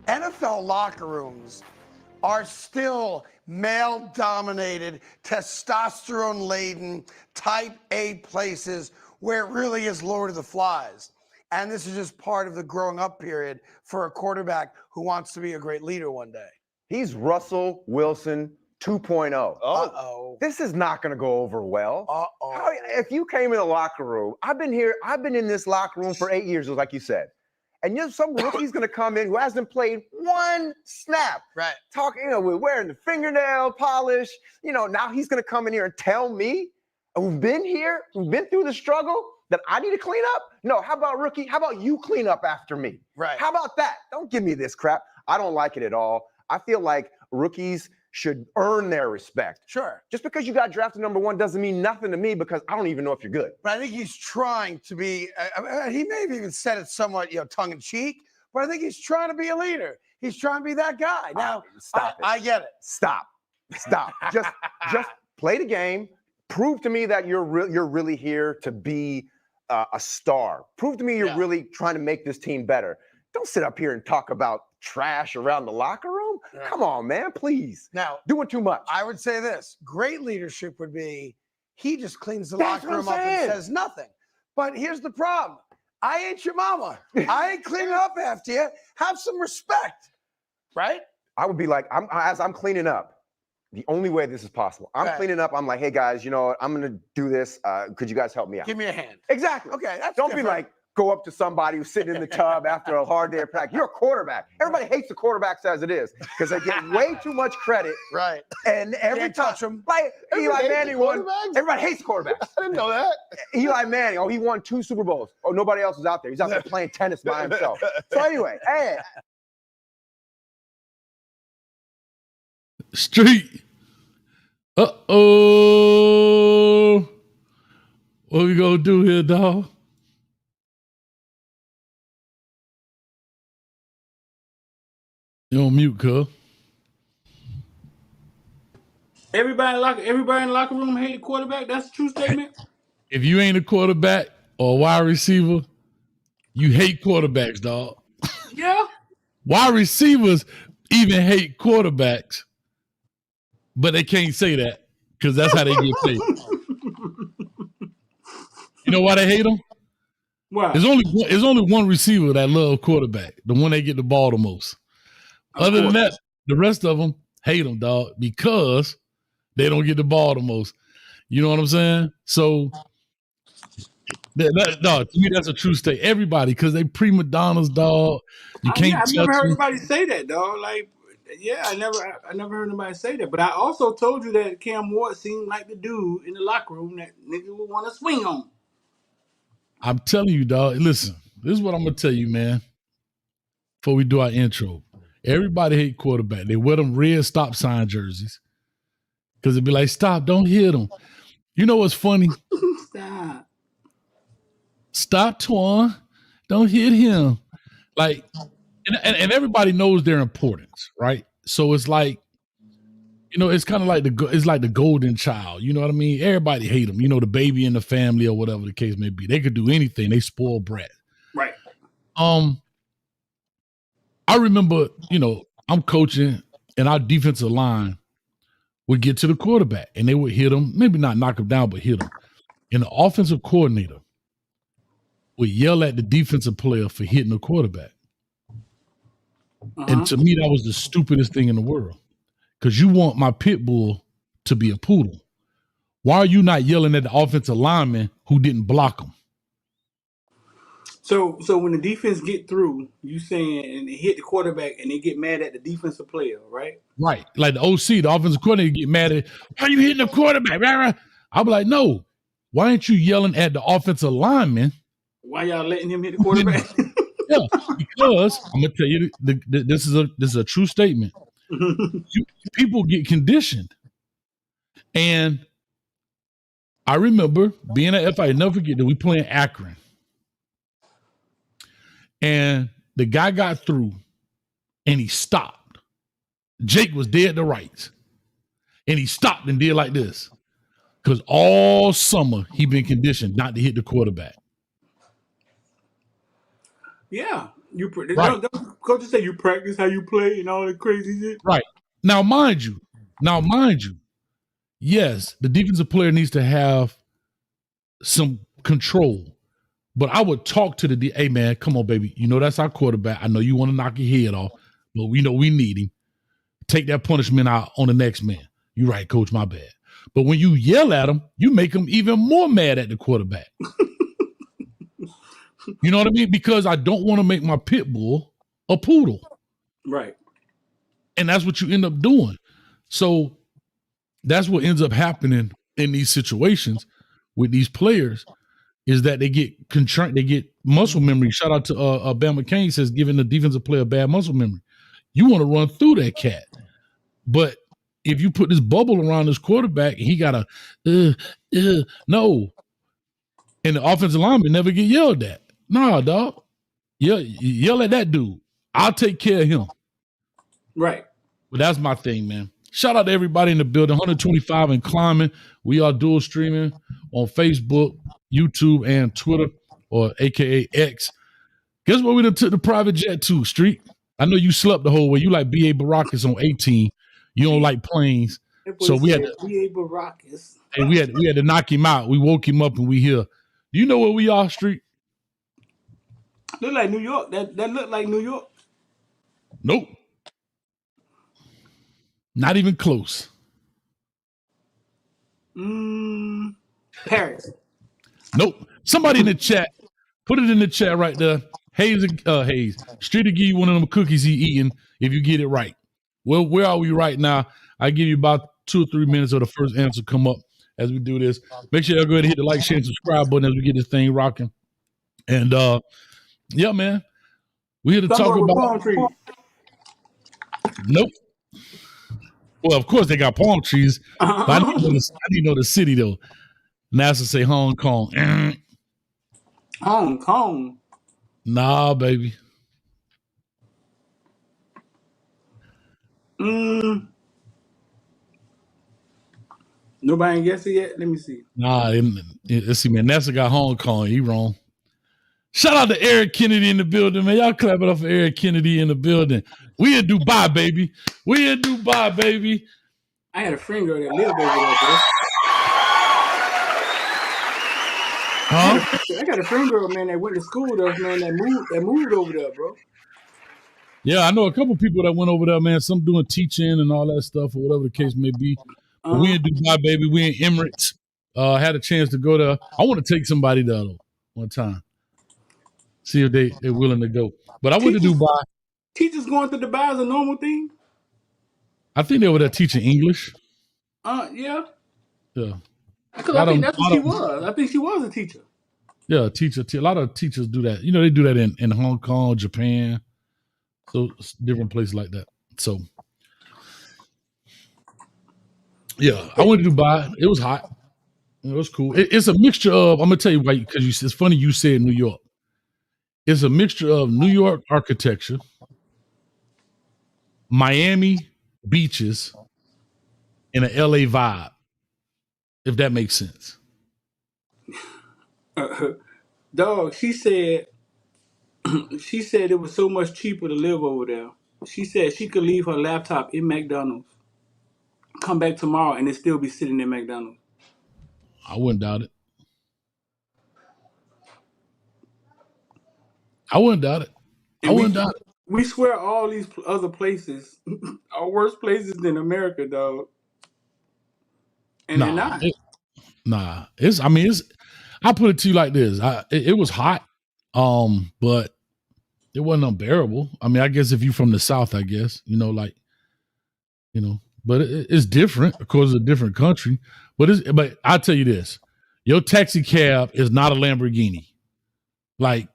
NFL locker rooms are still male-dominated, testosterone-laden, type A places where it really is Lord of the Flies. And this is just part of the growing up period for a quarterback who wants to be a great leader one day. He's Russell Wilson 2.0. Uh-oh. This is not going to go over well. Uh-oh. If you came in the locker room, I've been in this locker room for 8 years, like you said. And some rookie's going to come in who hasn't played one snap. Right. Talking, we're wearing the fingernail polish. Now he's going to come in here and tell me, who've been here, who've been through the struggle, that I need to clean up? No, how about rookie? How about you clean up after me? Right. How about that? Don't give me this crap. I don't like it at all. I feel like rookies should earn their respect. Sure. Just because you got drafted number 1 doesn't mean nothing to me because I don't even know if you're good. But I think he's trying to be, he may have even said it somewhat, tongue-in-cheek, but I think he's trying to be a leader. He's trying to be that guy. Now, stop it. I get it. Stop. just play the game. Prove to me that you're really here to be a star. Prove to me you're really trying to make this team better. Don't sit up here and talk about trash around the locker room. Yeah. Come on, man, please. Now, doing too much. I would say this. Great leadership would be he just cleans the locker room up and says nothing. But here's the problem. I ain't your mama. I ain't cleaning up after you. Have some respect, right? I would be like, as I'm cleaning up, the only way this is possible. I'm cleaning up. I'm like, hey, guys, I'm going to do this. Could you guys help me out? Give me a hand. Exactly. Okay, that's Don't different. be like, go up to somebody who's sitting in the tub after a hard day of practice. You're a quarterback. Everybody hates the quarterbacks as it is because they get way too much credit. Right. And every Can't time, touch them. like Eli Manning won. Everybody hates quarterbacks. I didn't know that. Eli Manning, he won 2 Super Bowls. Oh, nobody else was out there. He's out there playing tennis by himself. So anyway, hey. Street. Uh-oh. What we gonna do here, dog? You on mute, cuz. Everybody in the locker room hate the quarterback. That's a true statement. If you ain't a quarterback or a wide receiver, you hate quarterbacks, dog. Yeah. Wide receivers even hate quarterbacks, but they can't say that because that's how they get paid. You know why they hate them? Why? There's only one receiver that love quarterback, the one they get the ball the most. Other than that, the rest of them hate them, dog, because they don't get the ball the most. You know what I'm saying? So, dog, to me, that's a true state. Everybody, because they prima donnas, dog. You can't. I've never heard anybody say that, dog. Like, yeah, I never heard anybody say that. But I also told you that Cam Ward seemed like the dude in the locker room that niggas would want to swing on. I'm telling you, dog. Listen, this is what I'm gonna tell you, man. Before we do our intro, everybody hate quarterback. They wear them red stop sign jerseys because it'd be like, "Stop! Don't hit him." You know what's funny? Stop, Twan! Don't hit him. Like, and everybody knows their importance, right? So it's like, it's kind of like the golden child. You know what I mean? Everybody hate them. The baby in the family or whatever the case may be. They could do anything. They spoil brat. Right. I remember, I'm coaching and our defensive line would get to the quarterback and they would hit him, maybe not knock him down, but hit him. And the offensive coordinator would yell at the defensive player for hitting the quarterback. And to me, that was the stupidest thing in the world. Because you want my pit bull to be a poodle. Why are you not yelling at the offensive lineman who didn't block him? So when the defense get through, you saying, and they hit the quarterback and they get mad at the defensive player, right? Right. Like the OC, the offensive coordinator, get mad at, why are you hitting the quarterback? I'll be like, no. Why aren't you yelling at the offensive lineman? Why y'all letting him hit the quarterback? Yeah, because I'm gonna tell you, this is a true statement. People get conditioned, and I remember being at FI. Never forget that we playing Akron, and the guy got through, and he stopped. Jake was dead to rights, and he stopped and did like this, because all summer he been conditioned not to hit the quarterback. Yeah, right. coaches say you practice how you play and all that crazy shit. Right. Now, mind you, yes, the defensive player needs to have some control. But I would talk to the hey man, come on, baby. You know that's our quarterback. I know you want to knock your head off, but we know we need him. Take that punishment out on the next man. You're right, coach, my bad. But when you yell at him, you make him even more mad at the quarterback. You know what I mean? Because I don't want to make my pit bull a poodle. Right. And that's what you end up doing. So that's what ends up happening in these situations with these players is that they get they get muscle memory. Shout out to Ben McCain says giving the defensive player bad muscle memory. You want to run through that cat. But if you put this bubble around this quarterback, he got to, no. And the offensive lineman never get yelled at. Nah, dog. Yell at that dude. I'll take care of him. Right. But that's my thing, man. Shout out to everybody in the building. 125 and climbing. We are dual streaming on Facebook, YouTube, and Twitter, or AKA X. Guess what we done took the private jet to, Street? I know you slept the whole way. You like B.A. Baracus on 18. You don't like planes. So we had to, B.A. Baracus. and we had to knock him out. We woke him up and we here. Do you know where we are, Street? Look like New York. That looked like New York. Nope. Not even close. Paris. Nope. Somebody in the chat, put it in the chat right there. Hayes, Street will give you one of them cookies he eating if you get it right. Well, where are we right now? I give you about 2 or 3 minutes of the first answer come up as we do this. Make sure y'all go ahead and hit the like, share, and subscribe button as we get this thing rocking. And yeah, man, we here to talk about palm trees. Nope. Well, of course they got palm trees, but I need to know the city though. NASA say Hong Kong. Hong Kong. Nah, baby. Nobody guessed it yet? Let me see. Nah, let's see, man. NASA got Hong Kong. He wrong. Shout out to Eric Kennedy in the building, man. Y'all clap it up for Eric Kennedy in the building. We in Dubai, baby. We in Dubai, baby. I had a friend girl that lived over there, bro. Huh? I got a friend girl, man, that went to school with us, man, that moved over there, bro. Yeah, I know a couple people that went over there, man. Some doing teaching and all that stuff, or whatever the case may be. We in Dubai, baby. We in Emirates. Had a chance to go there. I want to take somebody there though, one time. See if they're willing to go. But I went to Dubai. Teachers going to Dubai is a normal thing? I think they were there teaching English. Yeah. Yeah. Because I think that's what she was. I think she was a teacher. Yeah, a teacher. A lot of teachers do that. You know, they do that in Hong Kong, Japan. So different places like that. So yeah, I went to Dubai. It was hot. It was cool. It's a mixture of, I'm gonna tell you why, because it's funny you said New York. It's a mixture of New York architecture, Miami beaches, and an LA vibe, if that makes sense. Dog, she said it was so much cheaper to live over there. She said she could leave her laptop in McDonald's, come back tomorrow, and it still be sitting in McDonald's. I wouldn't doubt it. I wouldn't doubt it. We swear all these other places are worse places than America, dog. And they're not. I put it to you like this. It was hot, but it wasn't unbearable. I mean, I guess if you're from the South, I guess, but it's different. Of course, it's a different country. But I'll tell you this. Your taxi cab is not a Lamborghini. Like,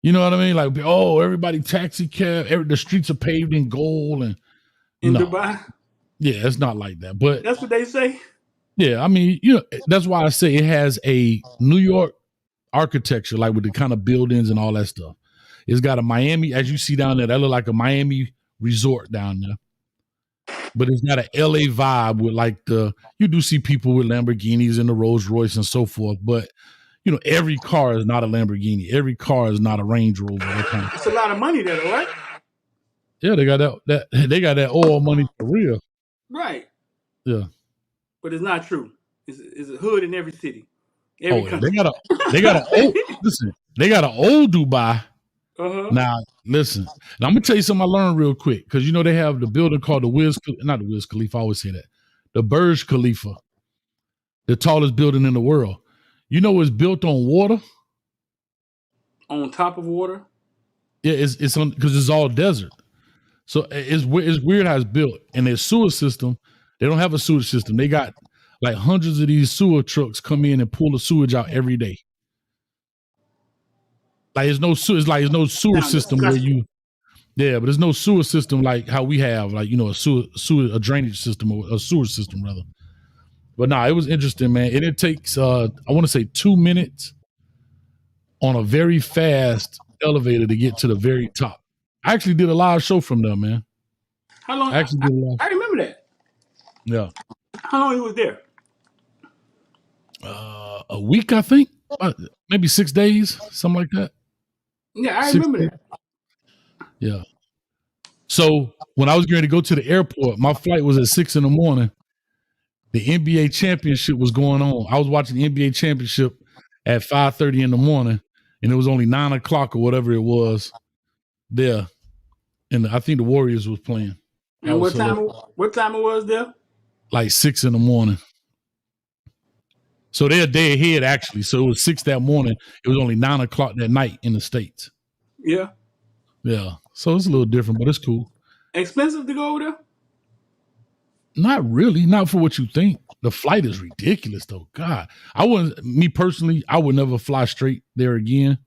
you know what I mean? Like, everybody taxi cab. The streets are paved in gold. And in Dubai? Yeah, it's not like that. But that's what they say? Yeah, I mean, that's why I say it has a New York architecture, like with the kind of buildings and all that stuff. It's got a Miami, as you see down there, that look like a Miami resort down there. But it's got an LA vibe with you do see people with Lamborghinis and the Rolls Royce and so forth. But, you know, every car is not a Lamborghini. Every car is not a Range Rover. That kind of. It's a lot of money there, though, right? Yeah, they got that oil money for real. Right. Yeah. But it's not true. It's a hood in every city, every country. They got an old Dubai. Uh-huh. Now, listen. Now, I'm gonna tell you something I learned real quick, because you know they have the building called not the Wiz Khalifa. I always say that, the Burj Khalifa, the tallest building in the world. You know, it's built on water. On top of water. Yeah, it's on, because it's all desert. So it's weird how it's built. And their sewer system, they don't have a sewer system. They got like hundreds of these sewer trucks come in and pull the sewage out every day. Like there's no sewer system where you, but there's no sewer system like how we have, like, you know, a drainage system, or a sewer system rather. But nah, it was interesting, man. And it takes I want to say 2 minutes on a very fast elevator to get to the very top. I actually did a live show from there, man. How long? I remember that. Yeah. How long he was there? A week, I think. Maybe 6 days, something like that. Yeah, I remember that. Yeah. So when I was going to go to the airport, my flight was at 6 a.m. The NBA championship was going on. I was watching the NBA championship at 5:30 in the morning, and it was only 9 o'clock or whatever it was there. And I think the Warriors was playing. And what time it was there? Like 6 a.m. So they're a day ahead, actually. So it was 6 that morning. It was only 9 o'clock that night in the States. Yeah. Yeah. So it's a little different, but it's cool. Expensive to go over there? Not really. Not for what you think. The flight is ridiculous, though. God, me personally, I would never fly straight there again.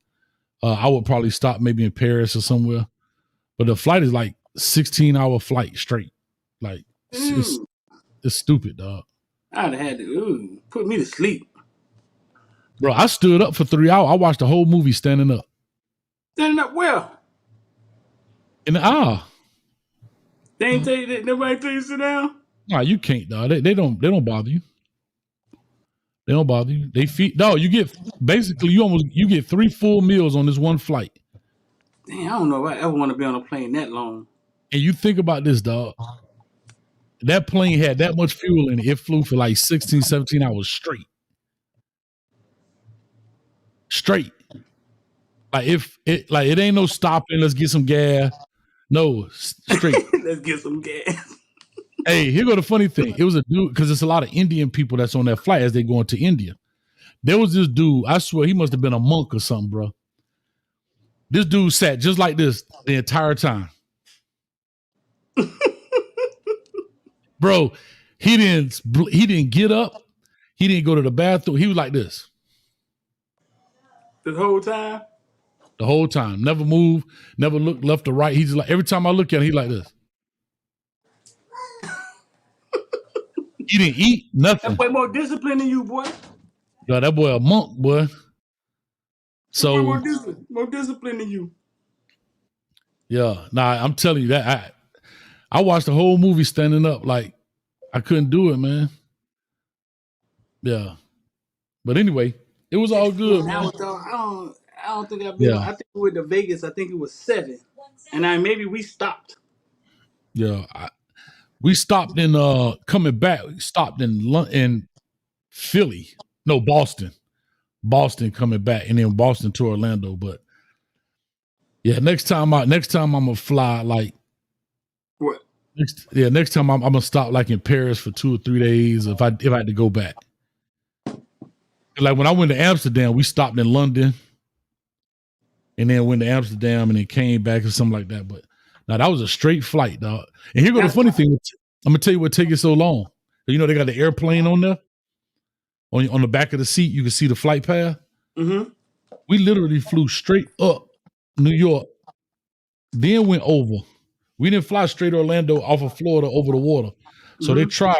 I would probably stop maybe in Paris or somewhere. But the flight is like 16-hour flight straight. Like, it's stupid, dog. I'd have had to put me to sleep. Bro, I stood up for 3 hours. I watched the whole movie standing up. Standing up where? In the aisle. They ain't tell you that, nobody tell you to sit down? Nah, you can't, dog. They don't bother you. They don't bother you. They feed, dog. You get basically you get 3 full meals on this one flight. Damn, I don't know if I ever want to be on a plane that long. And you think about this, dog. That plane had that much fuel in it. It flew for like 16, 17 hours straight. Straight. Like it ain't no stopping. Let's get some gas. No, straight. Let's get some gas. Hey, here go the funny thing. It was a dude, because it's a lot of Indian people that's on that flight as they going to India. There was this dude, I swear he must have been a monk or something, bro. This dude sat just like this the entire time. Bro, he didn't get up. He didn't go to the bathroom. He was like this. The whole time? The whole time. Never moved, never looked left or right. He's just like, every time I look at him, he's like this. He didn't eat nothing. That boy more disciplined than you, boy. Yo, that boy a monk, boy. So more disciplined than you. Yeah, nah, I'm telling you that I watched the whole movie standing up. Like, I couldn't do it, man. Yeah, but anyway, it was all good, man. I don't think I've been. Yeah. I think we went to Vegas. I think it was 7, and maybe we stopped. Yeah, we stopped in coming back. We stopped in Philly, no, Boston coming back, and then Boston to Orlando. But yeah, next time I'm gonna fly like what? Next time I'm gonna stop like in Paris for 2 or 3 days if I had to go back. Like when I went to Amsterdam, we stopped in London, and then went to Amsterdam, and then came back or something like that. But now that was a straight flight, dog. And here go the funny thing. I'm gonna tell you what taking so long. You know they got the airplane on there. On the back of the seat, you can see the flight path. Mm-hmm. We literally flew straight up New York, then went over. We didn't fly straight Orlando off of Florida over the water. So they try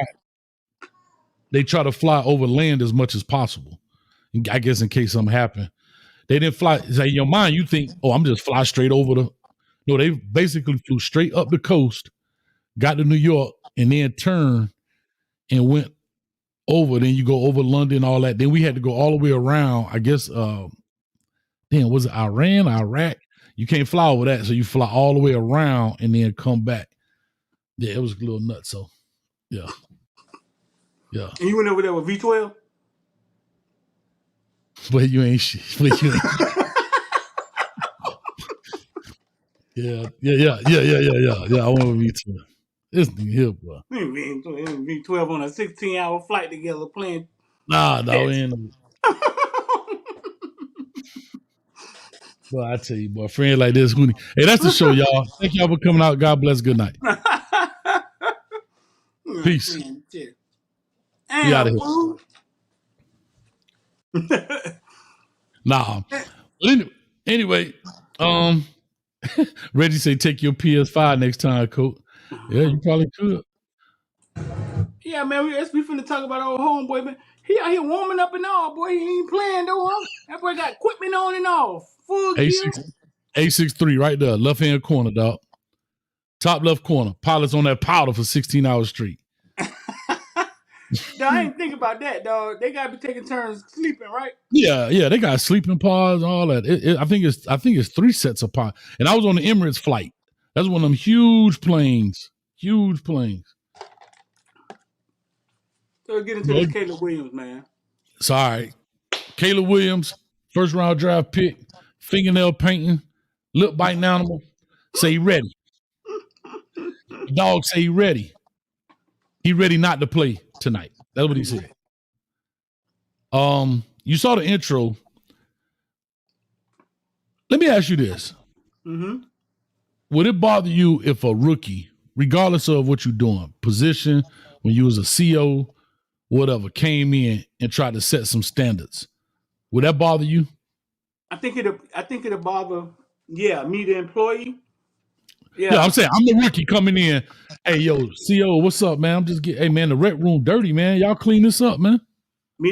to fly over land as much as possible. I guess in case something happened. They didn't fly. Like in your mind, you think, oh, I'm just fly straight over the. No, they basically flew straight up the coast, got to New York, and then turned and went over. Then you go over London, all that. Then we had to go all the way around. I guess. Then was it Iran, Iraq? You can't fly over that, so you fly all the way around and then come back. Yeah, it was a little nuts. So, yeah. And you went over there with V12? But you ain't shit. Yeah. I went with V12. This nigga here, bro. V12 on a 16-hour flight together playing. Nah, ain't. Well, I tell you, boy, friend like this, Hooney. Hey, that's the show, y'all. Thank y'all for coming out. God bless. Good night. Peace. We out of here. Nah. Anyway, Reggie say take your PS5 next time, coach. Yeah, you probably could. Yeah, man, we finna talk about our homeboy, man. He out here warming up and all, boy. He ain't playing though, huh? That boy got equipment on and off. Full gear. A63 right there, left hand corner, dog. Top left corner. Pilots on that powder for 16 hours straight. Dog, I didn't think about that, dog. They gotta be taking turns sleeping, right? Yeah, they got sleeping pods and all that. I think it's 3 sets of pods. And I was on the Emirates flight. That's one of them huge planes. Huge planes. So let's get into this Caleb Williams, man. Sorry. Caleb Williams, first round draft pick, fingernail painting, lip biting animal. Say he ready. The dog say he ready. He ready not to play tonight. That's what he said. You saw the intro. Let me ask you this. Mm-hmm. Would it bother you if a rookie, regardless of what you're doing, position, when you was a CO, whatever, came in and tried to set some standards? Would that bother you? I think it'll bother, me, the employee. Yeah, I'm saying I'm the rookie coming in. Hey, yo, CO, what's up, man? I'm just getting. Hey, man, the rec room dirty, man. Y'all clean this up, man. Me,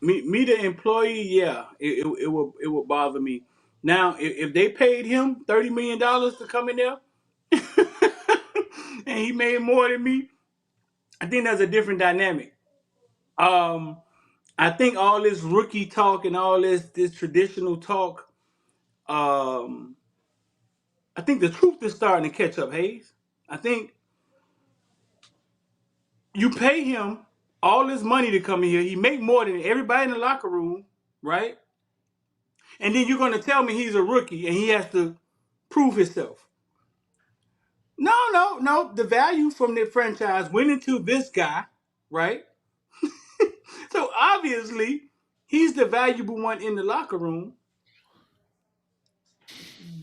the employee. Yeah, it will bother me. Now, if they paid him $30 million to come in there, and he made more than me, I think that's a different dynamic. I think all this rookie talk and all this traditional talk. I think the truth is starting to catch up, Hayes. I think you pay him all this money to come in here. He make more than everybody in the locker room, right? And then you're going to tell me he's a rookie and he has to prove himself. No. The value from the franchise went into this guy, right? So obviously, he's the valuable one in the locker room.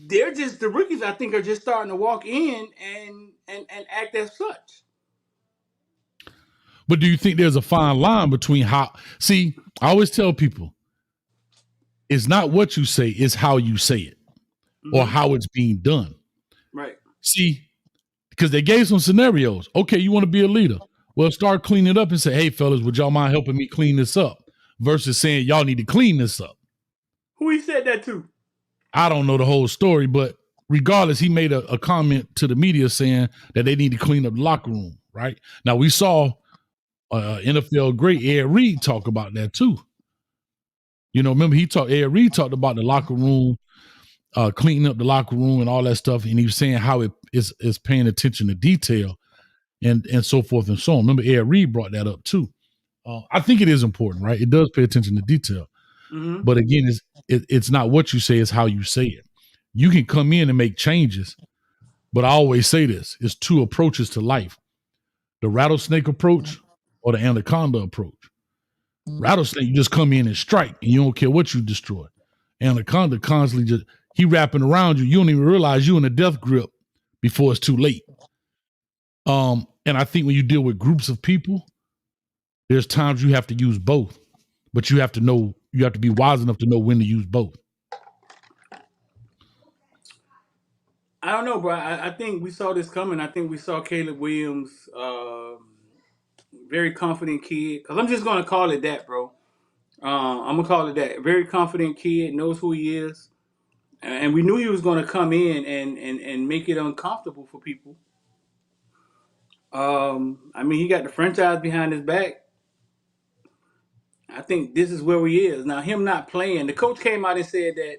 They're just the rookies. I think are just starting to walk in and act as such. But do you think there's a fine line between how? See, I always tell people, it's not what you say, it's how you say it, or how it's being done. Right. See, because they gave some scenarios. Okay, you want to be a leader. Well, start cleaning it up and say, hey, fellas, would y'all mind helping me clean this up? Versus saying, y'all need to clean this up. Who he said that to? I don't know the whole story, but regardless, he made a comment to the media saying that they need to clean up the locker room, right? Now, we saw NFL great Ed Reed talk about that too. You know, remember Ed Reed talked about the locker room, cleaning up the locker room and all that stuff, and he was saying how it is paying attention to detail and so forth and so on. Remember Ed Reed brought that up too. I think it is important, right? It does pay attention to detail. Mm-hmm. But again, it's not what you say, it's how you say it. You can come in and make changes, but I always say this, it's 2 approaches to life. The rattlesnake approach or the anaconda approach. Rattlesnake, you just come in and strike and you don't care what you destroy. Anaconda constantly he wrapping around you. You don't even realize you in a death grip before it's too late. And I think when you deal with groups of people, there's times you have to use both, but you have to be wise enough to know when to use both. I don't know, bro. I think we saw this coming. I think we saw Caleb Williams, very confident kid. Because I'm just going to call it that, bro. I'm going to call it that. Very confident kid, knows who he is. And we knew he was going to come in and make it uncomfortable for people. I mean, he got the franchise behind his back. I think this is where he is now. Him not playing. The coach came out and said that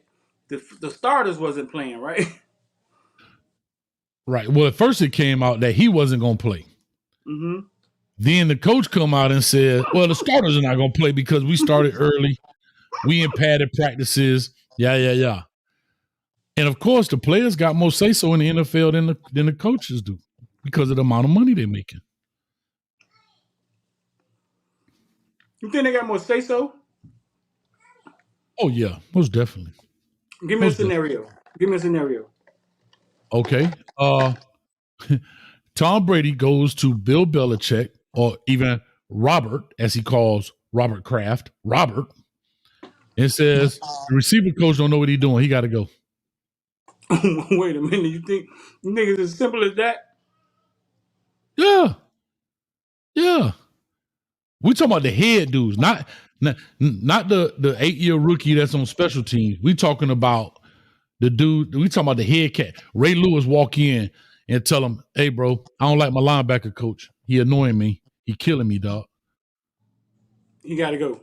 the starters wasn't playing, right? Right. Well, at first it came out that he wasn't going to play. Mm-hmm. Then the coach come out and said, well, the starters are not going to play because we started early. We in padded practices. Yeah. And of course, the players got more say so in the NFL than the coaches do because of the amount of money they're making. You think they got more say so? Oh yeah, most definitely. Give me a scenario. Give me a scenario. Okay. Tom Brady goes to Bill Belichick, or even Robert, as he calls Robert Kraft, and says the receiver coach don't know what he's doing. He got to go. Wait a minute. You think it's as simple as that? Yeah. We talking about the head dudes, not the 8-year rookie that's on special teams. We talking about the dude. We talking about the head cat. Ray Lewis walk in and tell him, "Hey, bro, I don't like my linebacker coach. He annoying me. He killing me, dog." He got to go.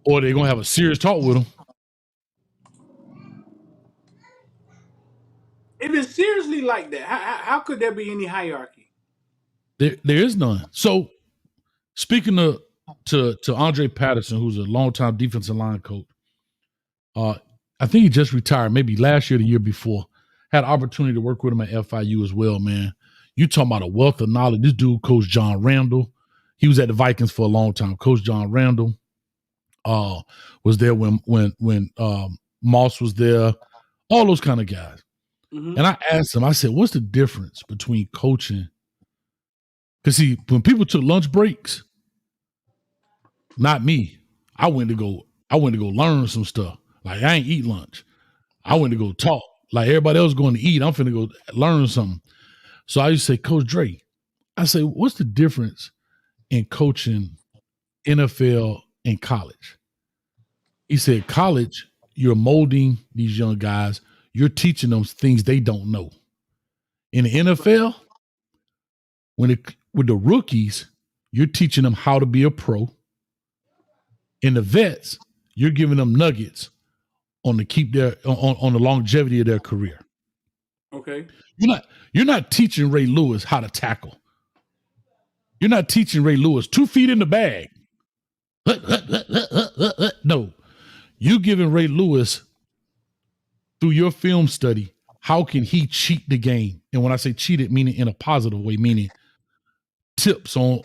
Or they're gonna have a serious talk with him. If it's seriously like that, how could there be any hierarchy? There is none. So, speaking to Andre Patterson, who's a longtime defensive line coach, I think he just retired, maybe last year, the year before. Had an opportunity to work with him at FIU as well, man. You talking about a wealth of knowledge. This dude, Coach John Randall, he was at the Vikings for a long time. Coach John Randall was there when Moss was there, all those kind of guys. Mm-hmm. And I asked him, I said, what's the difference between coaching? Because see, when people took lunch breaks, not me, I went to go learn some stuff. Like I ain't eat lunch. I went to go talk. Like everybody else going to eat, I'm finna go learn something. So I used to say, Coach Dre, I say, what's the difference in coaching NFL and college? He said, college, you're molding these young guys. You're teaching them things they don't know. In the NFL, with the rookies, you're teaching them how to be a pro. In the vets, you're giving them nuggets on the longevity of their career. Okay. You're not teaching Ray Lewis how to tackle. You're not teaching Ray Lewis 2 feet in the bag. No. You're giving Ray Lewis, through your film study, how can he cheat the game? And when I say cheat it, meaning in a positive way, meaning tips on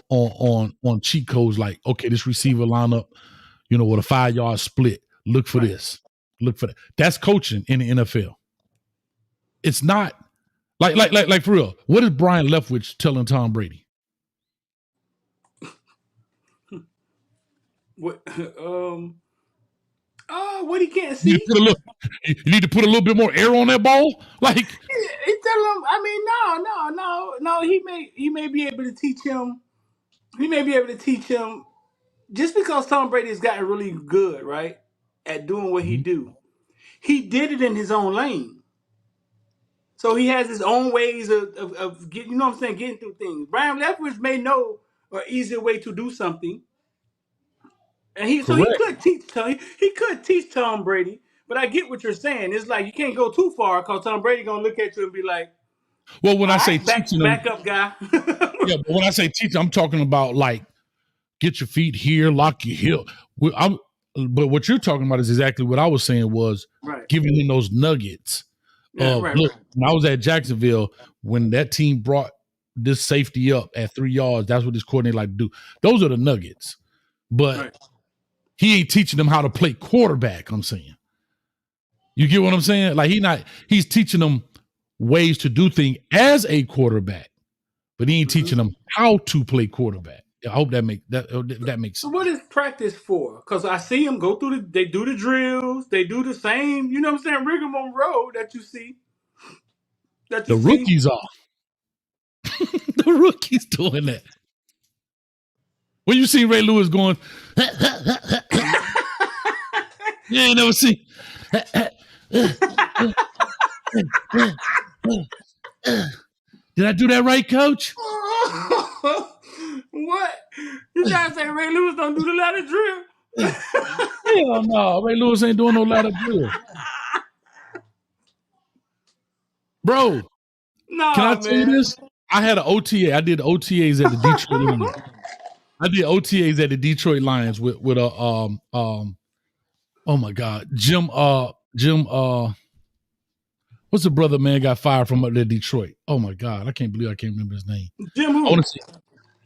cheat codes like, okay, this receiver lineup, with a 5-yard split. Look for this. Look for that. That's coaching in the NFL. It's not like for real. What is Brian Leftwich telling Tom Brady? What? What he can't see. You need to put a little bit more air on that ball. Like he tell him. I mean, no. He may be able to teach him. He may be able to teach him. Just because Tom Brady has gotten really good, right, at doing what he do, he did it in his own lane. So he has his own ways of getting, you know what I'm saying, getting through things. Brian Leftwich may know an easier way to do something. And he could teach Tom Brady, but I get what you're saying. It's like you can't go too far because Tom Brady gonna look at you and be like, well, when I say teaching back up, guy. Yeah, but when I say teaching, I'm talking about like get your feet here, lock your heel. But what you're talking about is exactly what I was saying was giving him those nuggets. Look, when I was at Jacksonville, when that team brought this safety up at 3 yards, that's what this coordinator like to do. Those are the nuggets. But he ain't teaching them how to play quarterback, I'm saying. You get what I'm saying? Like he's teaching them ways to do things as a quarterback, but he ain't teaching them how to play quarterback. I hope that makes sense. So what is practice for? Because I see them go through they do the drills, they do the same, you know what I'm saying, rigmarole that you see. The rookies are. The rookies doing that. When you see Ray Lewis going, you ain't never see. Did I do that right, Coach? What? You You trying to say Ray Lewis don't do the ladder drill? Hell no, Ray Lewis ain't doing no ladder drill. Bro, No, can I tell you man. this? I had an OTA. I did OTAs at the Detroit Lions. I did OTAs at the Detroit Lions with a oh my God, Jim what's the brother man got fired from up there Detroit? Oh my God, I can't believe I can't remember his name. Jim who?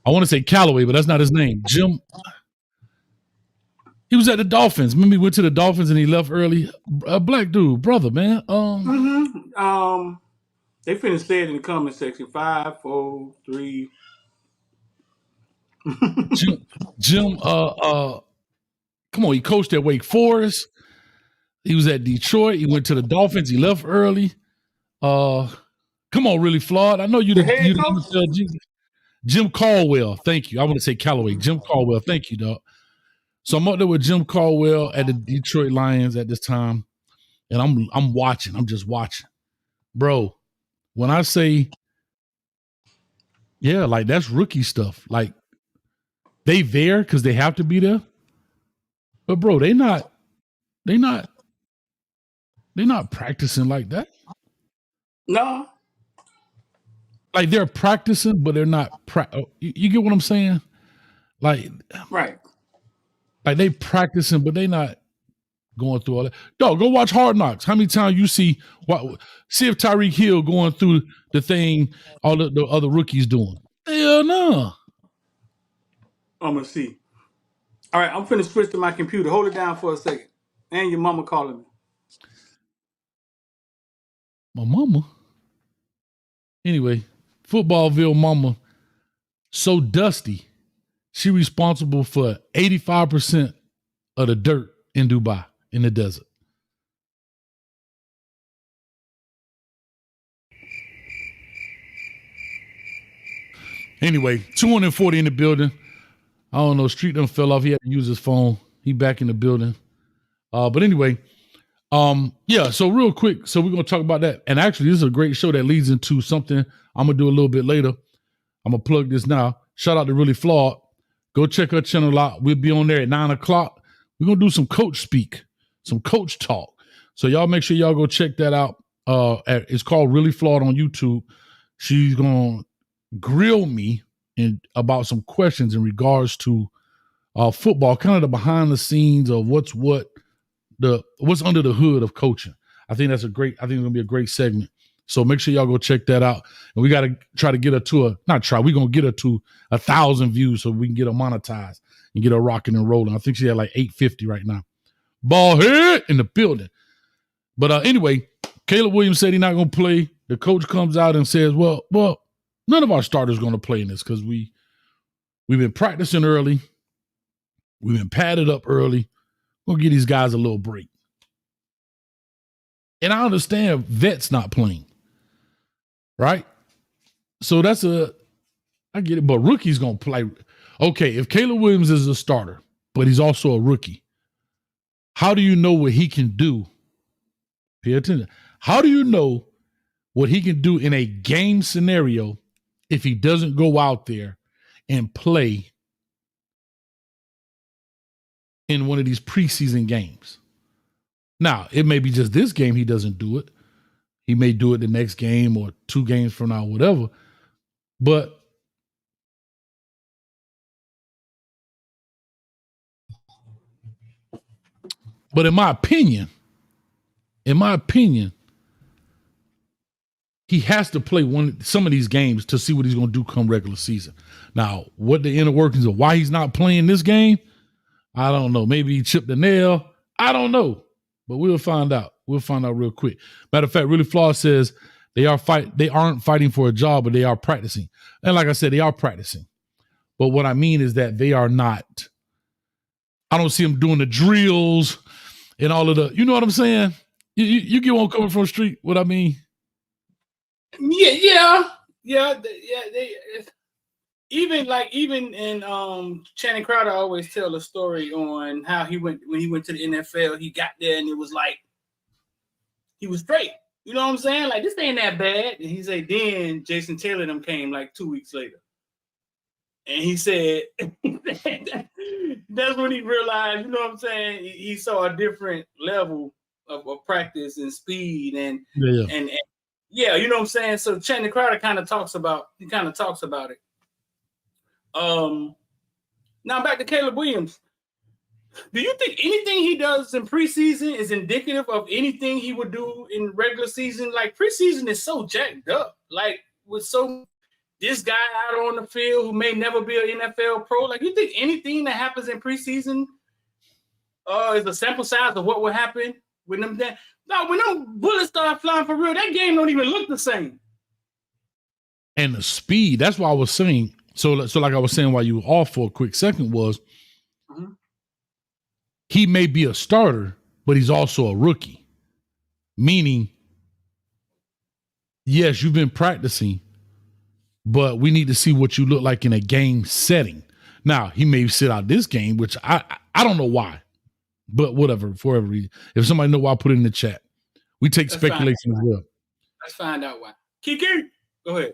I want to say Callaway, but that's not his name. Jim. He was at the Dolphins. Remember, he went to the Dolphins and he left early. A black dude, brother, man. They finished say it in the comment section. 5, 4, 3. Jim. Come on, he coached at Wake Forest. He was at Detroit. He went to the Dolphins. He left early. Come on, really flawed. I know you the NFL. Jim Caldwell. Thank you. I want to say Callaway. Jim Caldwell. Thank you, dog. So I'm up there with Jim Caldwell at the Detroit Lions at this time, and I'm watching. I'm just watching, bro. When I say, yeah, like that's rookie stuff. Like they there because they have to be there, but bro, they not practicing like that. No, like they're practicing, but they're not. You get what I'm saying? Like, right. Like they practicing, but they not going through all that. Dog, go watch Hard Knocks. How many times you see if Tyreek Hill going through the thing all the other rookies doing? Hell no. I'm gonna see. All right, I'm finna switch to my computer. Hold it down for a second. And your mama calling me. My mama. Anyway, Footballville mama, so dusty. She responsible for 85% of the dirt in Dubai, in the desert. Anyway, 240 in the building. I don't know, Street done fell off. He had to use his phone. He back in the building. But anyway, yeah, so real quick, so we're going to talk about that. And actually, this is a great show that leads into something I'm going to do a little bit later. I'm going to plug this now. Shout out to Really Flawed. Go check her channel out. We'll be on there at 9 o'clock. We're going to do some coach speak, some coach talk. So y'all make sure y'all go check that out. It's called Really Flawed on YouTube. She's going to grill me about some questions in regards to football, kind of the behind the scenes of what's under the hood of coaching. I think it's going to be a great segment. So make sure y'all go check that out. And we got to try to get her to we're going to get her to 1,000 views so we can get her monetized and get her rocking and rolling. I think she had like 850 right now. Ball head in the building. But anyway, Caleb Williams said he's not going to play. The coach comes out and says, well, none of our starters are going to play in this because we've been practicing early. We've been padded up early. We'll give these guys a little break. And I understand vets not playing. Right? So I get it, but rookie's going to play. Okay, if Caleb Williams is a starter, but he's also a rookie, how do you know what he can do? Pay attention. How do you know what he can do in a game scenario if he doesn't go out there and play in one of these preseason games? Now, it may be just this game he doesn't do it. He may do it the next game or 2 games from now, whatever. But in my opinion, he has to play some of these games to see what he's going to do come regular season. Now, what the inner workings of why he's not playing this game, I don't know. Maybe he chipped a nail. I don't know. But we'll find out. We'll find out real quick. Matter of fact, Really Flawed says they aren't fighting for a job, but they are practicing. And like I said, they are practicing. But what I mean is that they are not. I don't see them doing the drills and all of the, you know what I'm saying? You get one coming from the street, what I mean? Yeah. They, even in Channing Crowder always tell a story on how when he went to the NFL, he got there and it was like he was straight. You know what I'm saying? Like, this ain't that bad. And he said, then Jason Taylor them came like 2 weeks later. And he said that's when he realized, you know what I'm saying? He saw a different level of practice and speed and yeah, you know what I'm saying? So Channing Crowder kind of talks about it. Now back to Caleb Williams. Do you think anything he does in preseason is indicative of anything he would do in regular season? Like preseason is so jacked up. Like with this guy out on the field who may never be an NFL pro. Like you think anything that happens in preseason is a sample size of what will happen with them? No, when them bullets start flying for real, that game don't even look the same. And the speed, that's why I was saying. So like I was saying while you were off for a quick second was he may be a starter, but he's also a rookie. Meaning, yes, you've been practicing, but we need to see what you look like in a game setting. Now, he may sit out this game, which I don't know why, but whatever, for whatever reason. If somebody know why, put it in the chat. We take speculation as well. Let's find out why. Kiki, go ahead.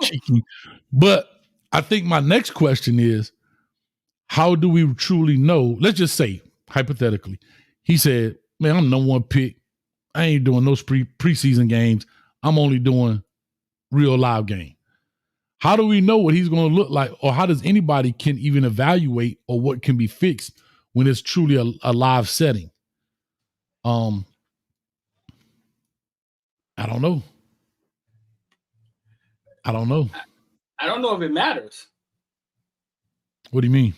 Cheeky. But I think my next question is, how do we truly know? Let's just say, hypothetically, he said, man, I'm number one pick. I ain't doing those preseason games. I'm only doing real live game. How do we know what he's going to look like, or how does anybody can even evaluate or what can be fixed when it's truly a live setting? I don't know. I don't know. I don't know if it matters. What do you mean?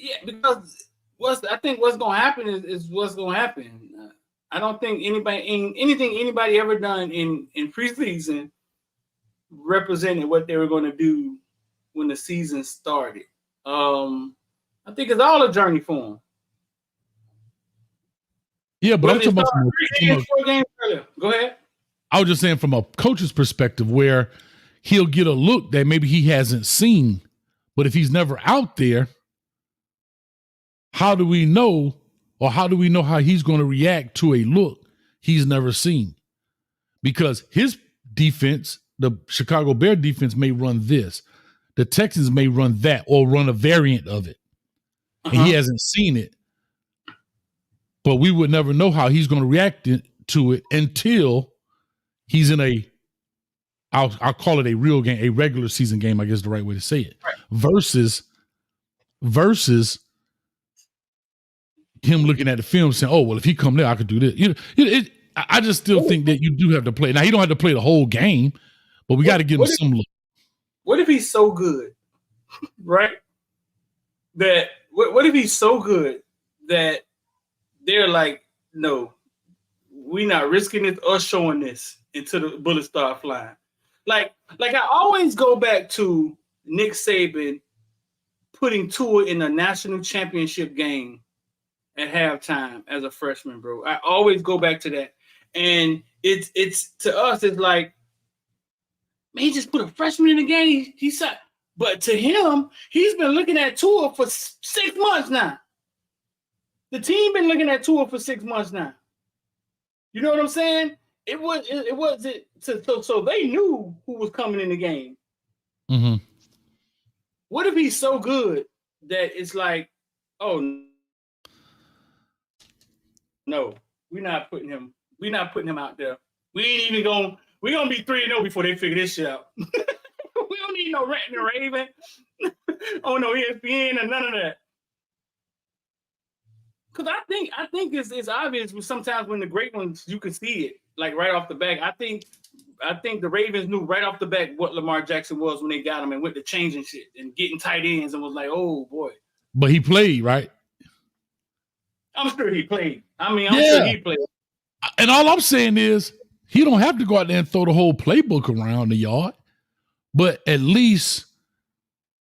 Yeah, because I think what's going to happen is what's going to happen. I don't think anything anybody ever done in preseason represented what they were going to do when the season started. I think it's all a journey for them. Yeah, but I'm talking about 4 games earlier. Go ahead. I was just saying from a coach's perspective where he'll get a look that maybe he hasn't seen, but if he's never out there, how do we know, or how do we know how he's going to react to a look he's never seen? Because his defense, the Chicago Bear defense, may run this. The Texans may run that or run a variant of it. And he hasn't seen it. But we would never know how he's going to react to it until he's in I'll call it a real game, a regular season game, I guess is the right way to say it. Right. Versus him looking at the film saying, oh, well, if he come there, I could do this. I just still think that you do have to play. Now, you don't have to play the whole game, but we got to give him some look. What if he's so good, right? What if he's so good that they're like, no, we're not risking it or showing this until the bullets start flying. Like I always go back to Nick Saban putting Tua in a national championship game at halftime as a freshman, bro. I always go back to that. And it's to us, it's like, man, he just put a freshman in the game. He said, but to him, he's been looking at Tua for 6 months now. The team been looking at Tua for 6 months now. You know what I'm saying? It wasn't so they knew who was coming in the game. Mm-hmm. What if he's so good that it's like, oh no, we're not putting him out there. We're gonna be 3-0 before they figure this shit out. We don't need no Rant and Raven. Oh no, ESPN and none of that. Because I think it's obvious sometimes when the great ones you can see it like right off the bat. I think the Ravens knew right off the bat what Lamar Jackson was when they got him and went to changing shit and getting tight ends and was like, oh boy. But he played, right? I'm sure he played. I'm sure he played. And all I'm saying is he don't have to go out there and throw the whole playbook around the yard. But at least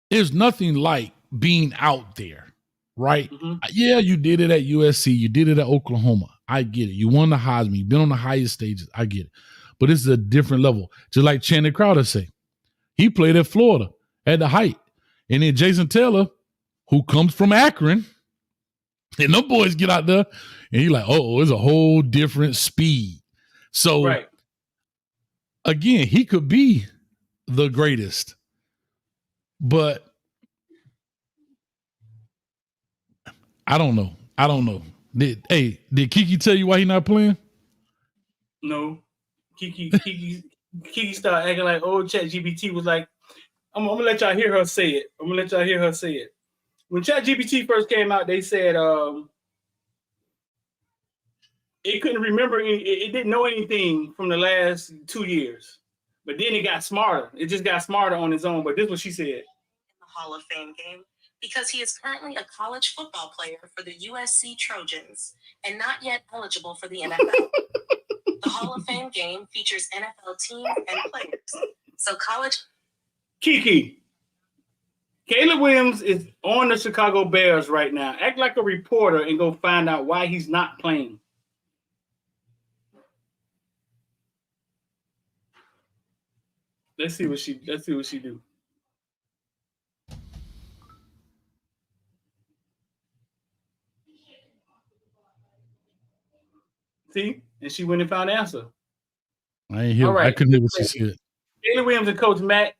there's nothing like being out there, right? Mm-hmm. Yeah, you did it at USC. You did it at Oklahoma. I get it. You won the Heisman. You've been on the highest stages. I get it. But this is a different level. Just like Channing Crowder say. He played at Florida at the height. And then Jason Taylor, who comes from Akron, and them boys get out there, and he's like, oh, it's a whole different speed. So, again, he could be the greatest. But I don't know. Did Kiki tell you why he not playing? No. Kiki started acting like old ChatGPT was like, I'm gonna let y'all hear her say it. When ChatGPT first came out, they said it couldn't remember it didn't know anything from the last 2 years. But then it got smarter. It just got smarter on its own. But this is what she said. In the Hall of Fame game, because he is currently a college football player for the USC Trojans and not yet eligible for the NFL. The Hall of Fame game features NFL teams and players. So college. Kiki. Caleb Williams is on the Chicago Bears right now. Act like a reporter and go find out why he's not playing. Let's see what she do. See? And she went and found the answer. I ain't hear. Right. I couldn't hear what she said. Caleb Williams and Coach Matt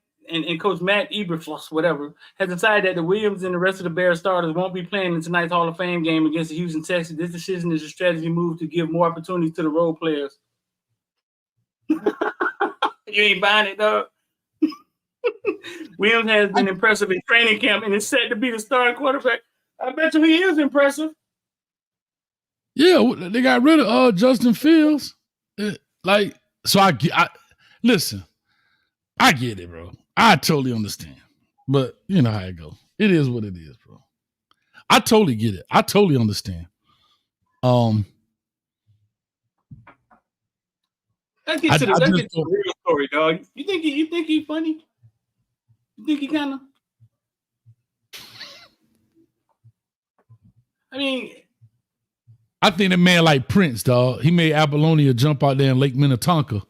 Eberfluss, whatever, has decided that the Williams and the rest of the Bears starters won't be playing in tonight's Hall of Fame game against the Houston Texans. This decision is a strategy move to give more opportunities to the role players. You ain't buying it, dog. Williams has been impressive in training camp and is set to be the starting quarterback. I bet you he is impressive. Yeah, they got rid of Justin Fields. So I listen. I get it, bro. I totally understand. But you know how it goes. It is what it is, bro. I totally get it. I totally understand. Let's get to the real story, dog. You think he's funny? You think he kind of? I mean, I think that man like Prince, dog. He made Apollonia jump out there in Lake Minnetonka.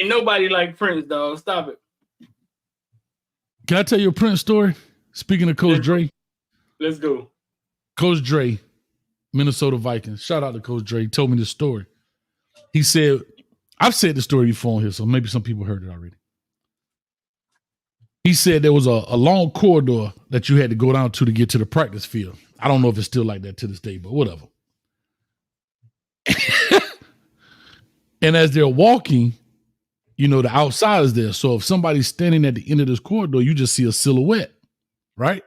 Ain't nobody like Prince, dog. Stop it. Can I tell you a Prince story? Speaking of Coach Dre. Let's go. Coach Dre, Minnesota Vikings. Shout out to Coach Dre. He told me this story. He said, I've said the story before on here, so maybe some people heard it already. He said there was a long corridor that you had to go down to get to the practice field. I don't know if it's still like that to this day, but whatever. And as they're walking, you know, the outside is there. So if somebody's standing at the end of this corridor, you just see a silhouette, right?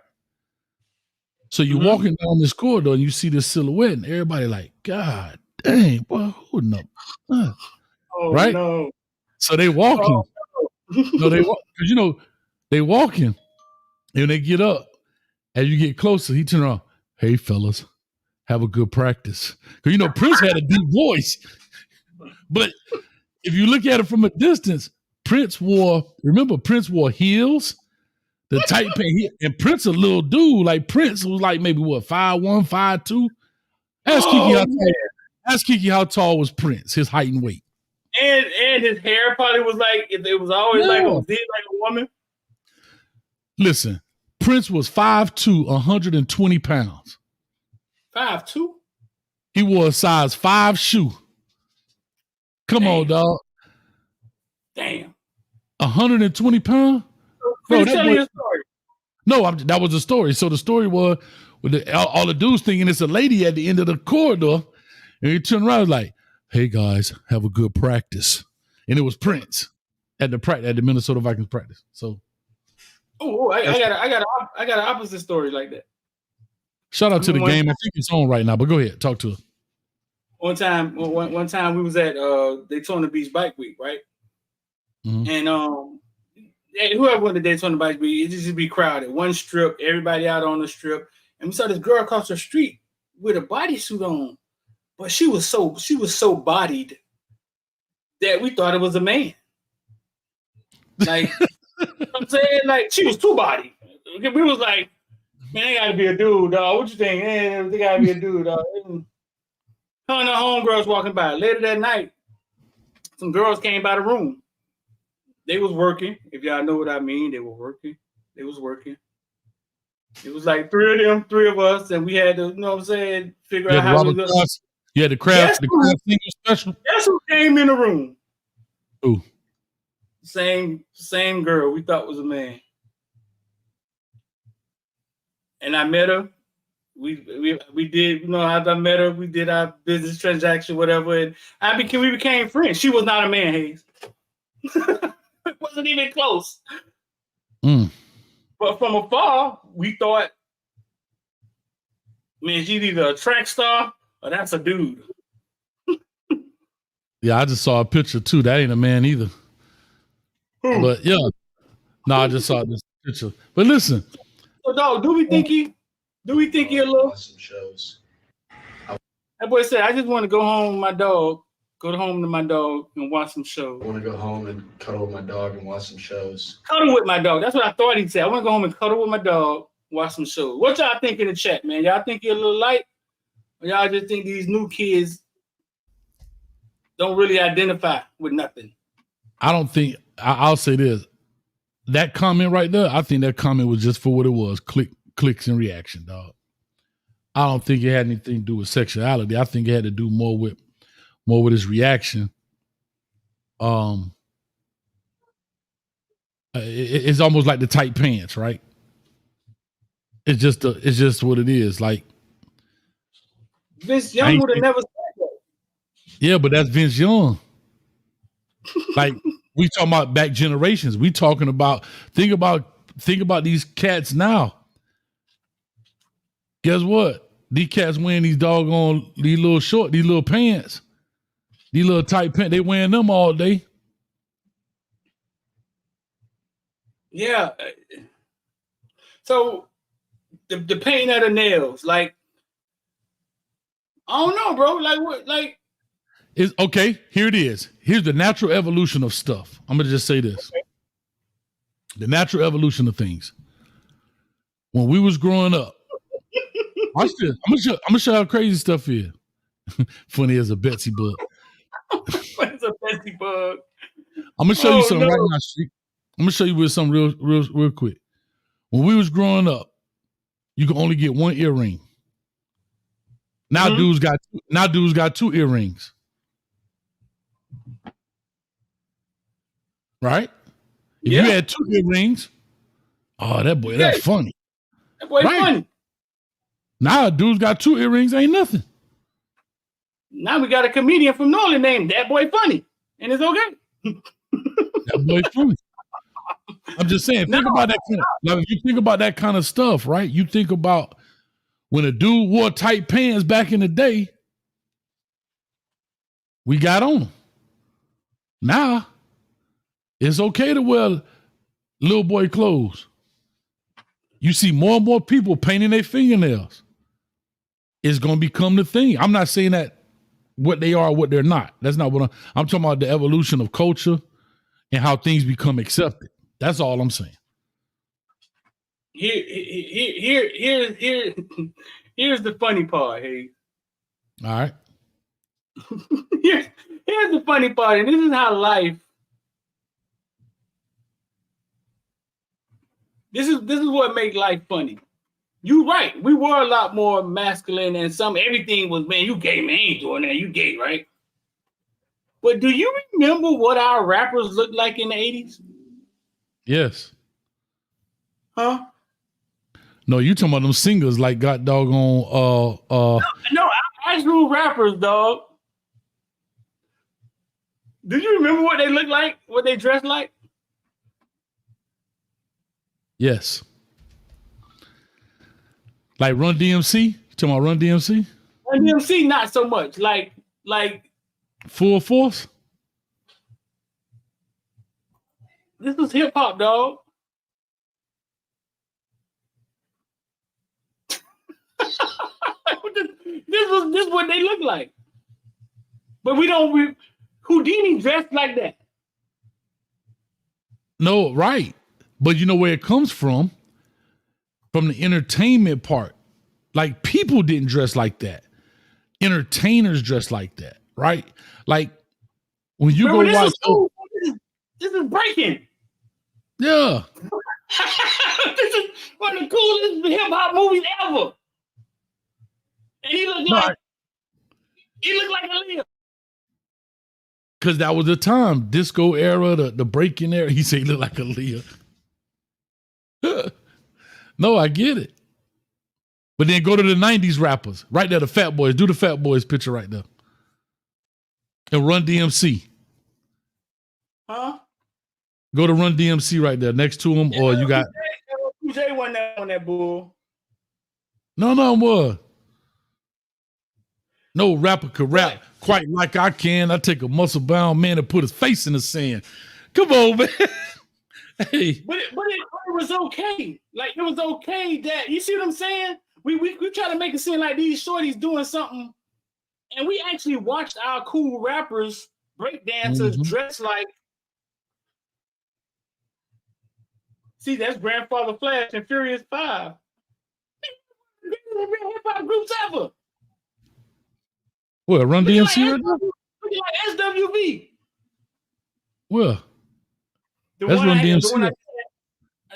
So you're walking down this corridor and you see this silhouette and everybody like, God dang, boy, holding up. Right? No. So they walking. No, they walk, because, you know, they walking and they get up. As you get closer, he turn around. Hey, fellas, have a good practice. Because, you know, Prince had a deep voice. But if you look at it from a distance, Prince wore heels, the tight pants, and Prince a little dude. Like Prince was like maybe 5'1", 5'2". Ask Kiki how tall was Prince, his height and weight. And his hair probably was like, it was always like a woman. Listen, Prince was 5'2", 120 pounds. 5'2"? He wore a size 5 shoe. Come on, dog. Damn. 120 pounds? Bro, tell me a story. No, that was the story. So the story was with all the dudes thinking it's a lady at the end of the corridor. And he turned around like, hey, guys, have a good practice. And it was Prince at the Minnesota Vikings practice. So, I got an opposite story like that. Shout out to the game. I think it's on right now, but go ahead, talk to her. One time we was at Daytona Beach Bike Week, right? Mm-hmm. And whoever went to Daytona Bike Week, it just be crowded. One strip, everybody out on the strip, and we saw this girl across the street with a bodysuit on, but she was so bodied that we thought it was a man. Like I'm saying, like she was too bodied. We was like, man, they gotta be a dude, dog. What you think? They gotta be a dude, dog. Her and her homegirls walking by. Later that night, some girls came by the room. They was working. If y'all know what I mean, they were working. They was working. It was like three of us, and we had to, you know what I'm saying, figure out how we go. You had the craft thing special. Guess who came in the room? Who? Same girl we thought was a man. And I met her. We did, you know, after I met her, we did our business transaction, whatever, and we became friends. She was not a man, Hayes. It wasn't even close. But from afar, we thought, man, she's either a track star or that's a dude. Yeah, I just saw a picture too. That ain't a man either. But yeah, no, I just saw this picture. But listen, so dog, do we think he a little? Some shows. That boy said, I just want to go home with my dog, go home to my dog and watch some shows. I want to go home and cuddle with my dog and watch some shows. Cuddle with my dog. That's what I thought he'd say. I want to go home and cuddle with my dog, watch some shows. What y'all think in the chat, man? Y'all think you're a little light? Or y'all just think these new kids don't really identify with nothing? I don't think, I'll say this. That comment right there, I think that comment was just for what it was, clicks and reaction, dog. I don't think it had anything to do with sexuality. I think it had to do more with his reaction. It's almost like the tight pants, right? It's just what it is. Like Vince Young would have never said that. Yeah, but that's Vince Young. Like we talking about back generations. We talking about think about these cats now. Guess what? These cats wearing these doggone these little pants, these little tight pants. They wearing them all day. Yeah. So the painting of the nails, like, I don't know, bro. Like what? Like, It's okay. Here it is. Here's the natural evolution of stuff. I'm gonna just say this: the natural evolution of things. When we was growing up, watch this. I'm gonna show you how crazy stuff is. Funny as a Betsy bug. It's a Betsy bug. I'm gonna show you something right now, Street. I'm gonna show you with something real quick. When we was growing up, you could only get one earring. Now dudes got two earrings. Right? If you had two earrings, oh, that's funny. That boy funny. Now dudes got two earrings, ain't nothing. Now we got a comedian from New Orleans named That Boy Funny, and it's okay. That boy funny. I'm just saying, think about that kind of, like, if you think about that kind of stuff, right? You think about when a dude wore tight pants back in the day, we got on them. Now, it's okay to wear little boy clothes. You see more and more people painting their fingernails. It's going to become the thing. I'm not saying that what they are or what they're not. That's not what I'm talking about. The evolution of culture and how things become accepted. That's all I'm saying. Here's the funny part, hey. All right. Here's the funny part, and this is how life. This is what makes life funny. You right. We were a lot more masculine, and everything was, man, you gay, man, ain't doing that. You gay, right? But do you remember what our rappers looked like in the 80s? Yes. Huh? No, you talking about them singers like got doggone No, actual rappers, dog. Do you remember what they looked like? What they dressed like? Yes. Like Run DMC? You talking about Run DMC? Run DMC, not so much. Like Full Force? This was hip hop, dog. This is what they look like. But Houdini dressed like that. No, right. But you know where it comes from? From the entertainment part. Like people didn't dress like that. Entertainers dress like that, right? Like when you go watch. This is breaking. Yeah. This is one of the coolest hip hop movies ever. And he looked like Aaliyah. Because that was the time, disco era, the breaking era. He said he looked like Aaliyah. No, I get it. But then go to the 90s rappers. Right there, the Fat Boys. Do the Fat Boys picture right there. And Run DMC. Huh? Go to Run DMC right there next to him, or you got... Jay wasn't on that bull. No more. No rapper could rap quite like I can. I take a muscle-bound man and put his face in the sand. Come on, man. Hey. But it was okay. Like, it was okay that, you see what I'm saying? We try to make it seem like these shorties doing something, and we actually watched our cool rappers, breakdancers, dressed like. See, that's Grandfather Flash and Furious 5. Real hip-hop groups ever. Well, Run DMC right now? Looking like SWV. Well, that's Run DMC.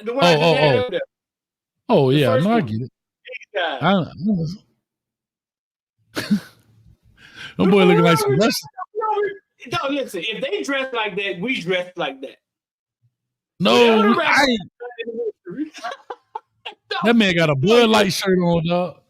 The one I just had up there. Oh, yeah, no, I get it. That boy looking like some wrestling. No, listen, if they dress like that, we dress like that. No, that man got a Bud Light shirt on, dog.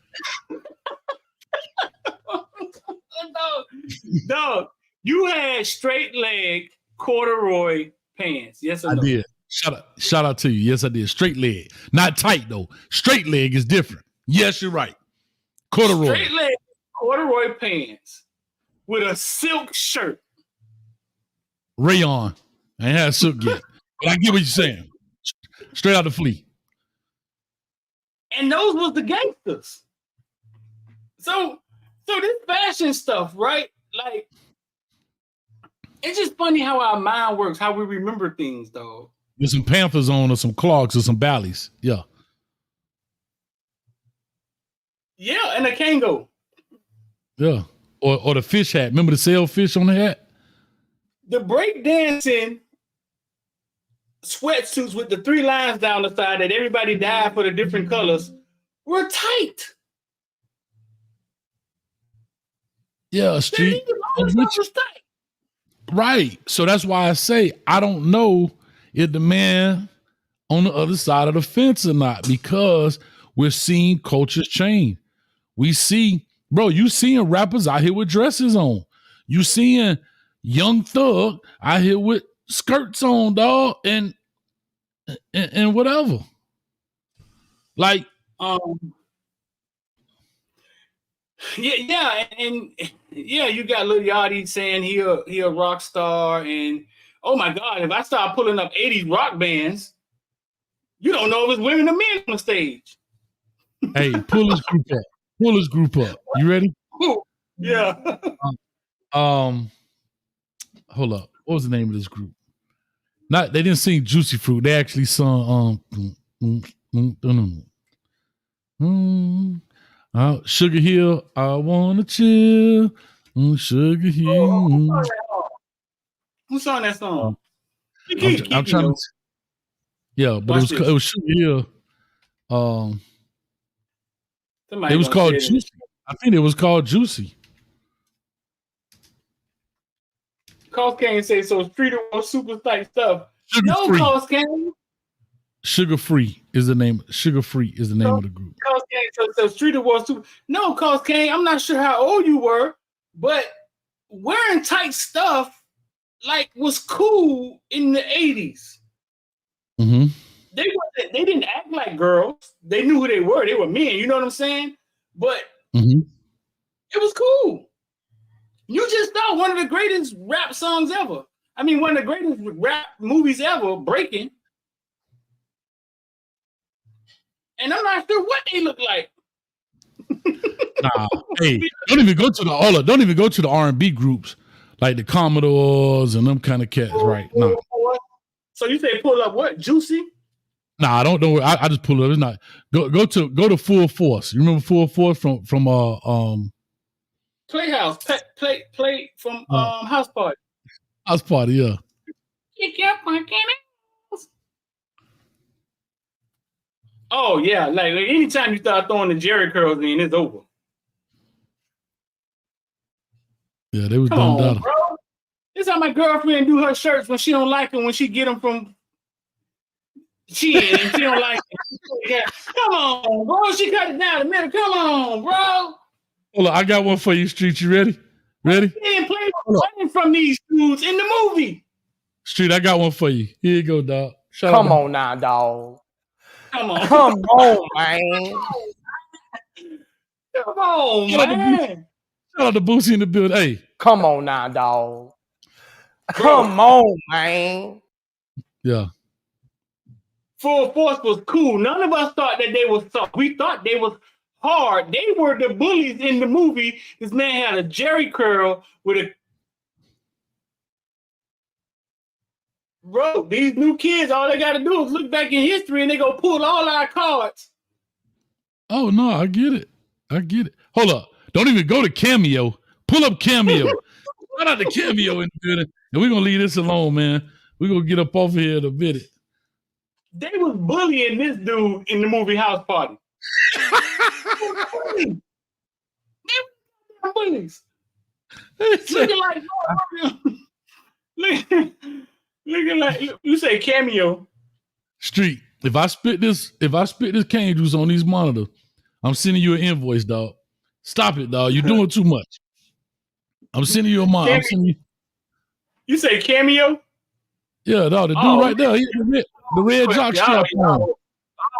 Dog, you had straight leg corduroy pants. Yes or no? I did. Shout out to you. Yes, I did. Straight leg. Not tight, though. Straight leg is different. Yes, you're right. Corduroy. Straight leg corduroy pants with a silk shirt. Rayon. I ain't had silk yet. But I get what you're saying. Straight out the fleet. And those was the gangsters. So this fashion stuff, right? Like, it's just funny how our mind works, how we remember things, though. With some Panthers on or some Clarks or some Bally's. Yeah. Yeah, and a Kango. Yeah. Or the fish hat. Remember the sailfish on the hat? The breakdancing sweatsuits with the 3 lines down the side that everybody dyed for the different colors were tight. Yeah, street. Right. So that's why I say I don't know if the man on the other side of the fence or not, because we're seeing cultures change. We see, bro, you seeing rappers out here with dresses on. You seeing Young Thug out here with skirts on, dog, and whatever. Like, yeah, and you got Lil Yachty saying he a rock star, and oh my God, if I start pulling up 80s rock bands, you don't know if it's women or men on the stage. Hey, pull this group up. Pull this group up. You ready? Yeah. Hold up. What was the name of this group? They didn't sing Juicy Fruit. They actually sung Sugar Hill. I wanna chill. Sugar Hill. Who sang that song? I'm trying to. Yeah, but it was Sugar Hill. It was called Juicy. I think it was called Juicy. Cause Kane say so. Street or super type stuff. Cause Kane. Sugar Free is the name. Sugar Free is the name of the group. Cause Kane so Street or super. No, Cause Kane. I'm not sure how old you were, but wearing tight stuff like was cool in the 80s. Mm-hmm. They didn't act like girls. They knew who they were. They were men. You know what I'm saying? But it was cool. You just thought one of the greatest rap songs ever. I mean, one of the greatest rap movies ever, Breaking. And I'm not sure what they look like. Nah, hey, don't even go to the R&B groups like the Commodores and them kind of cats, right? No. So you say pull up what? Juicy? Nah, I don't know. I just pull it up. It's not. Go to Full Force. You remember Full Force from Playhouse, play from House Party. House Party, yeah. Kick up my cannons. Oh yeah, like anytime you start throwing the Jerry curls in, it's over. Yeah, they was Come dumbed on, out. bro. This how my girlfriend do her shirts when she don't like them, when she get them from Shein and she don't like it. Come on, bro. She cut it down a minute. Come on, bro. Hold on, I got one for you, Street. You ready? Ready? He didn't play with from these dudes in the movie. Street, I got one for you. Here you go, dog. Come on now, dog. Come on. Come on, man. Come on, man. Shout out to Boosie in the building. Hey. Come on now, dog. Come on, man. Yeah. Full Force was cool. None of us thought that they was soft. We thought they was hard. They were the bullies in the movie. This man had a Jerry curl with a... Bro, these new kids, all they got to do is look back in history and they go pull all our cards. Oh, no, I get it. I get it. Hold up. Don't even go to Cameo. Pull up Cameo. Shout out to Cameo in the building. And we're going to leave this alone, man. We're going to get up off of here in a minute. They was bullying this dude in the movie House Party. They were bullies. Looking like... Looking like... You say Cameo. Street, if I spit this cane juice on these monitors, I'm sending you an invoice, dog. Stop it, dog. You're doing too much. I'm sending you a money. You say Cameo? Yeah, dog. The dude right there. The red jock strap on. I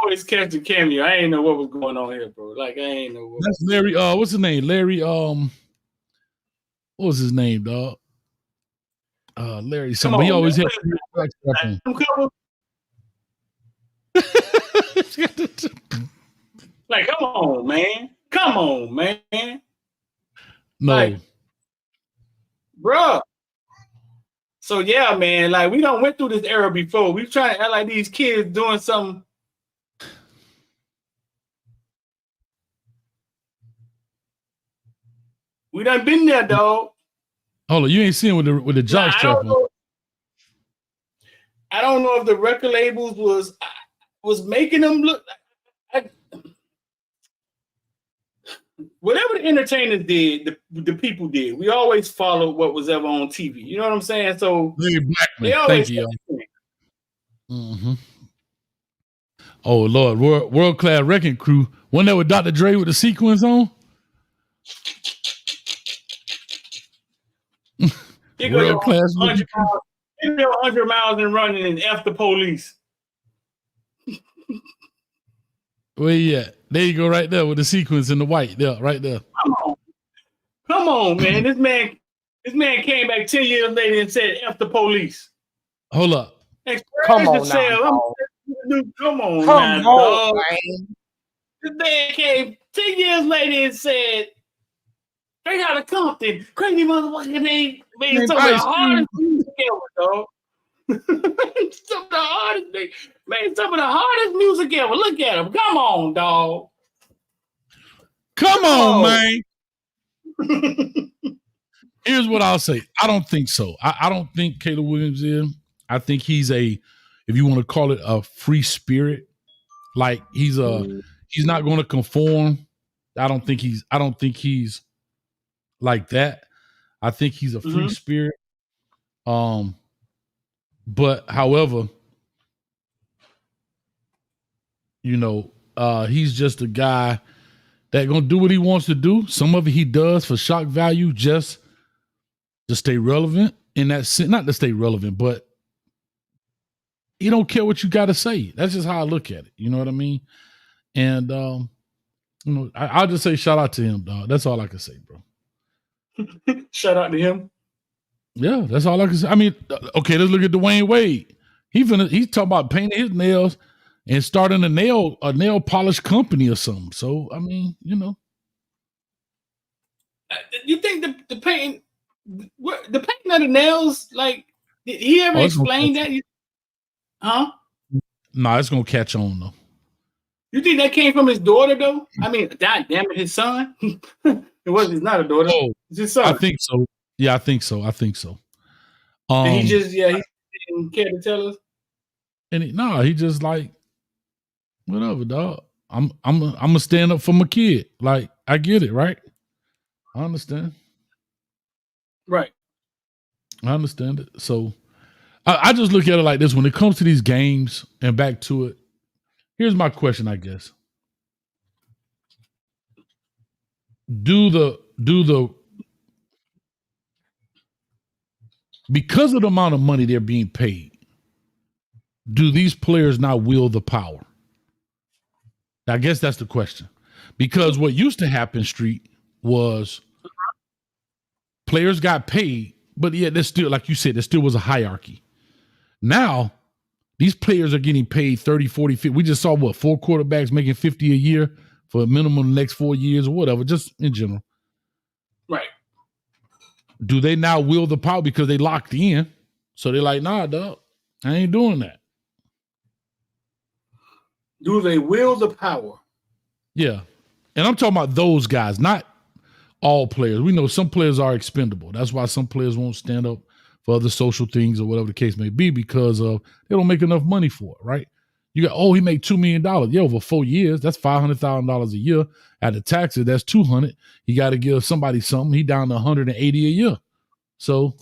always catch the Cameo. I ain't know what was going on here, bro. Like, I ain't know what. That's Larry. What's his name? Larry. What was his name, dog? Larry. Something. He always had the red jock strap on. Like, come on, man. Come on, man. No. Like, bro. So yeah, man, like we done went through this era before. We trying to act like these kids doing something. We done been there, dog. Hold on, you ain't seen with the jock strap on. I don't know if the record labels was making them look like, whatever the entertainers did, the people did. We always followed what was ever on TV. You know what I'm saying? So they always. Thank you. Mm-hmm. Oh Lord, world class wrecking crew. Wasn't that with Dr. Dre with the sequence on? World class 100 miles and running and F the police. Where you at? There you go, right there with the sequence in the white. There, right there. Come on, man. This man came back 10 years later and said F the police. Hold up. Come on now. Come on, man. This man came 10 years later and said, straight out of Compton, crazy motherfucker, they made some of the hardest music ever, dog. Some of the hardest music ever. Look at him. Come on, dog. Come on, man. Here's what I'll say. I don't think so. I don't think Caleb Williams is. I think he's if you want to call it a free spirit, like he's not going to conform. I don't think he's like that. I think he's a free spirit. But however, he's just a guy that gonna do what he wants to do. Some of it he does for shock value, just to stay relevant in that sense. Not to stay relevant, but he don't care what you got to say. That's just how I look at it. You know what I mean? And I'll just say shout out to him, dog. That's all I can say, bro. Shout out to him. Yeah, that's all I can say. I mean, okay, let's look at Dwayne Wade. He's talking about painting his nails and starting a nail polish company or something. So I mean, you think the painting of the nails, like, did he ever explain that? Huh? No, it's gonna catch on though. You think that came from his daughter though? I mean, God damn it, his son. It's not a daughter. Oh, it's his son. I think so. Yeah, I think so. He didn't care to tell us. And he just like, whatever, dog. I'm gonna stand up for my kid. Like, I get it, right? I understand. Right. I understand it. So I just look at it like this: when it comes to these games and back to it, here's my question, I guess. Do the because of the amount of money they're being paid, do these players not wield the power? I guess that's the question. Because what used to happen, Street, was players got paid, but yeah, there's still, like you said, there still was a hierarchy. Now, these players are getting paid 30, 40, 50. We just saw, 4 quarterbacks making 50 a year for a minimum the next 4 years or whatever, just in general. Right. Do they now wield the power because they locked in? So they're like, nah, dog, I ain't doing that. Do they wield the power? Yeah. And I'm talking about those guys, not all players. We know some players are expendable. That's why some players won't stand up for other social things or whatever the case may be, because they don't make enough money for it, right? You got, he made $2 million. Yeah, over 4 years, that's $500,000 a year. At the taxes, that's $200. You got to give somebody something. He down to $180 a year. So,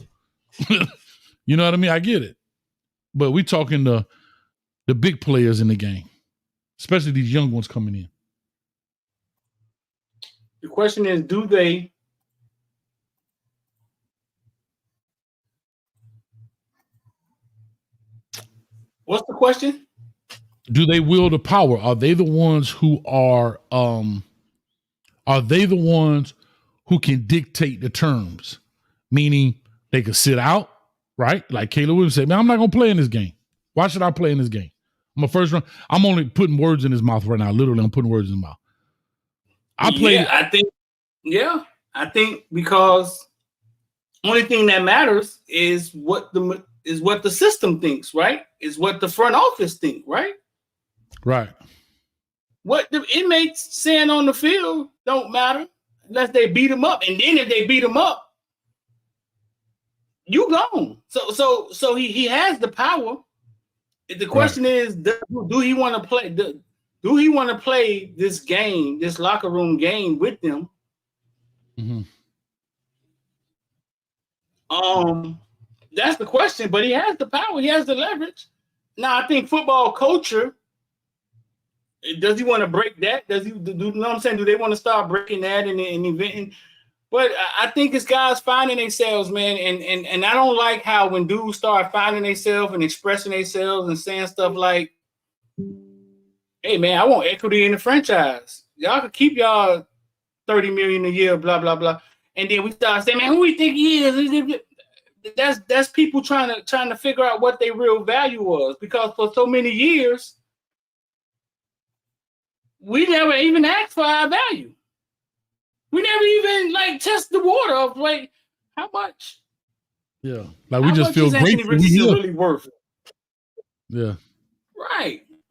you know what I mean? I get it. But we talking the big players in the game, especially these young ones coming in. The question is, do they what's the question? Do they wield the power? Are they the ones who are they the ones who can dictate the terms? Meaning they could sit out, right? Like Caleb Williams said, man, I'm not gonna play in this game. Why should I play in this game? I'm a first round. I'm only putting words in his mouth right now. Literally, I'm putting words in his mouth. I think because only thing that matters is what the system thinks, right? Is what the front office think, right? Right. What the inmates saying on the field don't matter unless they beat them up. And then if they beat them up, you gone. So he has the power. The question is, do he want to play? Do he want to play this game, this locker room game with them? Mm-hmm. That's the question. But he has the power. He has the leverage. Now, I think football culture. Does he want to break that? Does he? Do you know what I'm saying? Do they want to start breaking that and inventing? But I think it's guys finding themselves, man. And I don't like how when dudes start finding themselves and expressing themselves and saying stuff like, hey, man, I want equity in the franchise. Y'all could keep y'all $30 million a year, blah, blah, blah. And then we start saying, man, who we think he is? That's people trying to figure out what their real value was. Because for so many years, we never even asked for our value. We never even test the water of how much. Yeah, like we just feel grateful. Really worth it. Yeah.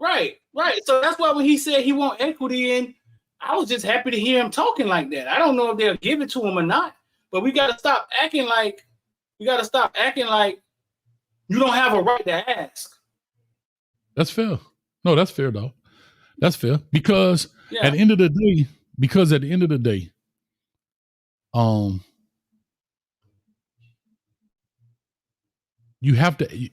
Right. So that's why when he said he want equity in, I was just happy to hear him talking like that. I don't know if they'll give it to him or not, but we got to stop acting like you don't have a right to ask. That's fair. No, that's fair though. That's fair because at the end of the day, you have to.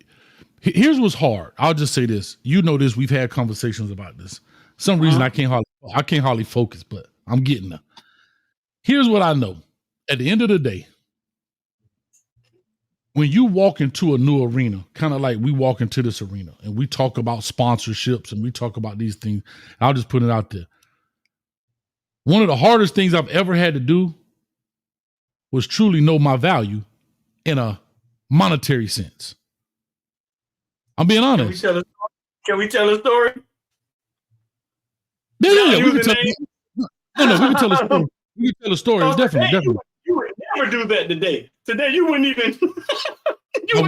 Here's what's hard. I'll just say this. You know this. We've had conversations about this. Some reason I can't hardly focus, but I'm getting there. Here's what I know. At the end of the day, when you walk into a new arena, kind of like we walk into this arena and we talk about sponsorships and we talk about these things, I'll just put it out there. One of the hardest things I've ever had to do was truly know my value in a monetary sense. I'm being honest. Can we tell a story? Yeah. We can tell a story. We can tell a story. Definitely. You would never do that today. Today, you wouldn't even. I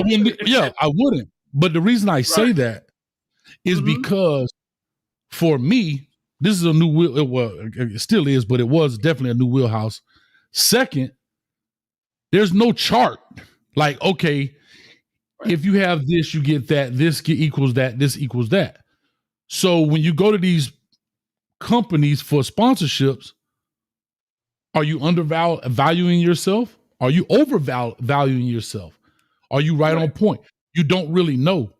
wouldn't. Yeah, I wouldn't. But the reason I say that is because for me, this is a new wheel. Well, it still is, but it was definitely a new wheelhouse. Second, there's no chart. Like, okay, if you have this, you get that. This equals that. This equals that. So when you go to these companies for sponsorships, are you undervaluing yourself Are you overvaluing yourself? Are you right on point? You don't really know.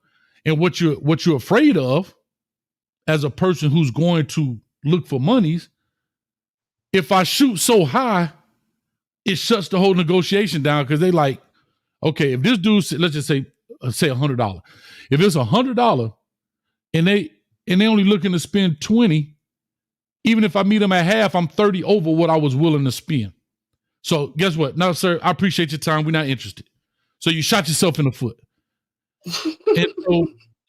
And what you're afraid of as a person who's going to look for monies, if I shoot so high, it shuts the whole negotiation down because they like, okay, if this dude, let's just say $100. If it's $100 and they only looking to spend 20, even if I meet them at half, I'm 30 over what I was willing to spend. So guess what? No, sir, I appreciate your time. We're not interested. So you shot yourself in the foot. And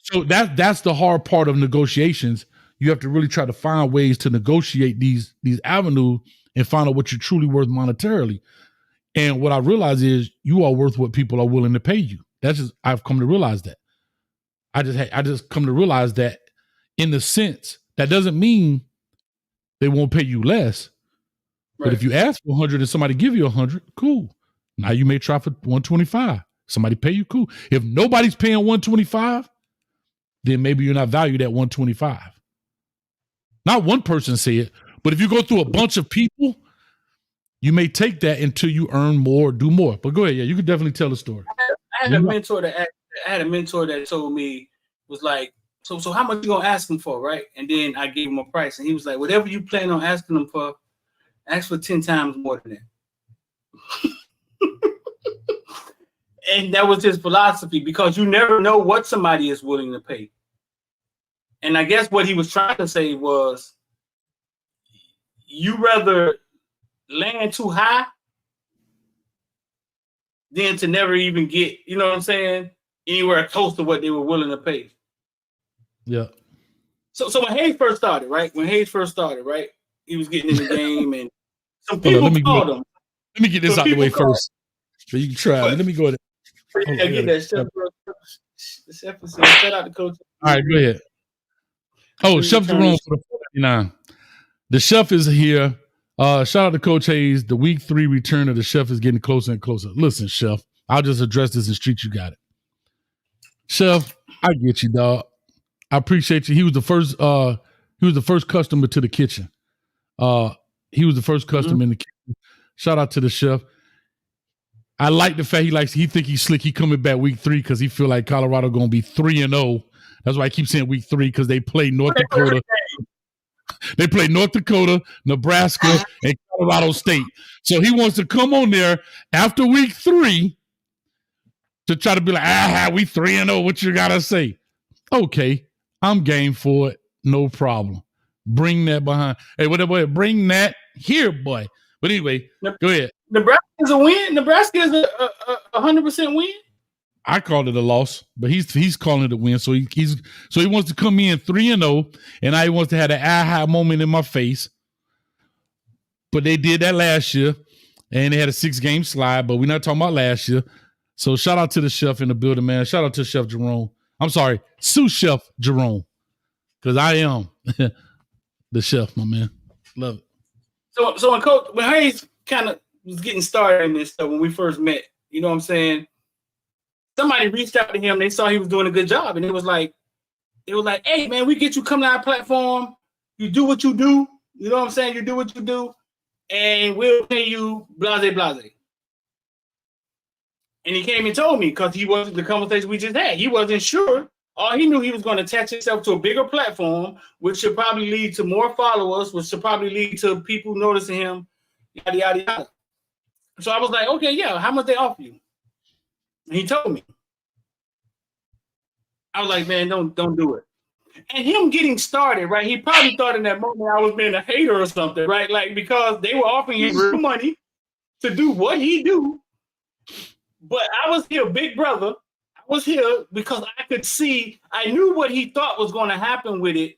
so that's the hard part of negotiations. You have to really try to find ways to negotiate these avenues and find out what you're truly worth monetarily. And what I realize is you are worth what people are willing to pay you. I've come to realize that. I just come to realize that in the sense that doesn't mean they won't pay you less. Right. But if you ask for 100 and somebody give you 100, cool. Now you may try for 125. Somebody pay you, cool. If nobody's paying 125, then maybe you're not valued at 125. Not one person say it, but if you go through a bunch of people, you may take that until you earn more, do more. But go ahead, yeah, you could definitely tell the story. I had a mentor that told me, was like, so how much you gonna ask him for, right? And then I gave him a price, and he was like, whatever you plan on asking him for, ask for 10 times more than that. And that was his philosophy, because you never know what somebody is willing to pay. And I guess what he was trying to say was, you rather land too high than to never even get, you know what I'm saying, anywhere close to what they were willing to pay. Yeah. So when Hayes first started, right? He was getting in the game, and some people called him. Let me get this out the way first. So you can try. Let me go ahead. Yeah, get that chef. The chef is saying, shout out to Coach. All right, go ahead. Oh, Chef Jerome for the 49. The chef is here. Shout out to Coach Hayes. The week 3 return of the chef is getting closer and closer. Listen, Chef, I'll just address this in street. You got it. Chef, I get you, dog. I appreciate you. He was the first customer to the kitchen. He was the first customer in the kitchen. Shout out to the chef. I like the fact he think he's slick. He coming back week 3 because he feel like Colorado gonna be 3-0. That's why I keep saying week 3, because they play North Dakota. They play North Dakota, Nebraska, and Colorado State. So he wants to come on there after week 3 to try to be like, we 3-0. What you gotta say? Okay, I'm game for it. No problem. Bring that behind. Hey, whatever. Bring that here, boy. But anyway, go ahead. Nebraska is a win. Nebraska is a 100% win. I called it a loss, but he's calling it a win. So he wants to come in 3-0, and I wants to have an aha moment in my face. But they did that last year, and they had a 6-game slide. But we're not talking about last year. So shout out to the chef in the building, man. Shout out to Chef Jerome. I'm sorry, sous chef Jerome, because I am the chef, my man. Love it. So when Hayes kind of was getting started in this stuff when we first met, you know what I'm saying? Somebody reached out to him. They saw he was doing a good job, and it was like, hey man, we get you come to our platform. You do what you do. You know what I'm saying? You do what you do, and we'll pay you blase blase. And he came and told me, because he wasn't the conversation we just had. He wasn't sure. All he knew, he was going to attach himself to a bigger platform, which should probably lead to more followers, which should probably lead to people noticing him, yada, yada, yada. So I was like, okay, yeah, how much they offer you? And he told me. I was like, man, don't do it. And him getting started, right, he probably thought in that moment I was being a hater or something, right? Like, because they were offering him real money to do what he do. But I was here, big brother. I was here because I could see, I knew what he thought was going to happen with it.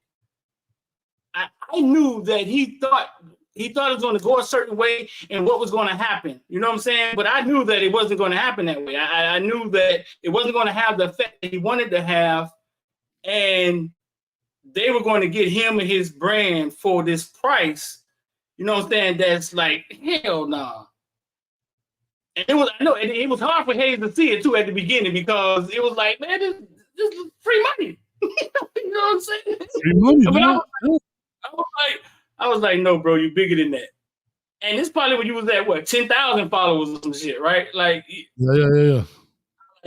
I knew that he thought it was going to go a certain way and what was going to happen. You know what I'm saying? But I knew that it wasn't going to happen that way. I knew that it wasn't going to have the effect that he wanted to have. And they were going to get him and his brand for this price. You know what I'm saying? That's like, hell nah. And it was hard for Hayes to see it too at the beginning, because it was like, man, this is free money. You know what I'm saying? Free money, I mean, I was like, no, bro, you're bigger than that. And it's probably when you was at what 10,000 followers or some shit, right? Like, Yeah.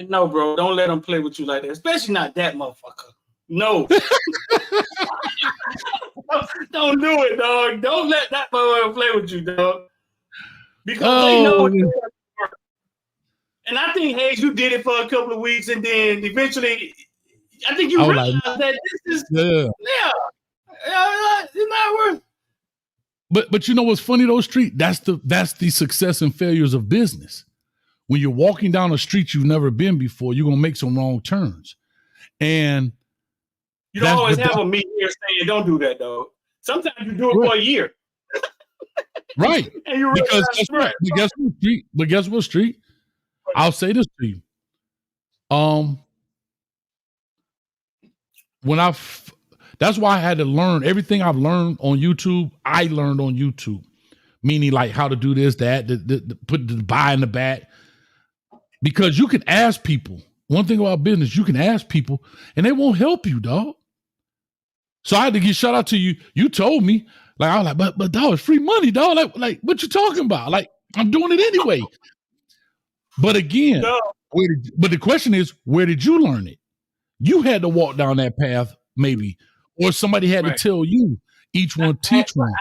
no, bro, don't let them play with you like that, especially not that motherfucker. No, don't do it, dog. Don't let that motherfucker play with you, dog. Because they know. And I think Hayes, you did it for a couple of weeks, and then eventually, I think you realized that this is it's not worth. But you know what's funny though, Street? That's the success and failures of business. When you're walking down a street you've never been before, you're gonna make some wrong turns, and you don't always have a meeting here saying don't do that, though. Sometimes you do it for a year, right? And you because guess what, Street? I'll say this to you. That's why I had to learn everything I've learned on YouTube. I learned on YouTube, meaning like how to do this, that, put the buy in the back. Because you can ask people. One thing about business, you can ask people, and they won't help you, dog. So I had to give shout out to you. You told me, like I was like, but dog, it's free money, dog. Like what you talking about? Like I'm doing it anyway. But again, but the question is, where did you learn it? You had to walk down that path, maybe, or somebody had to tell you. Each one teach one.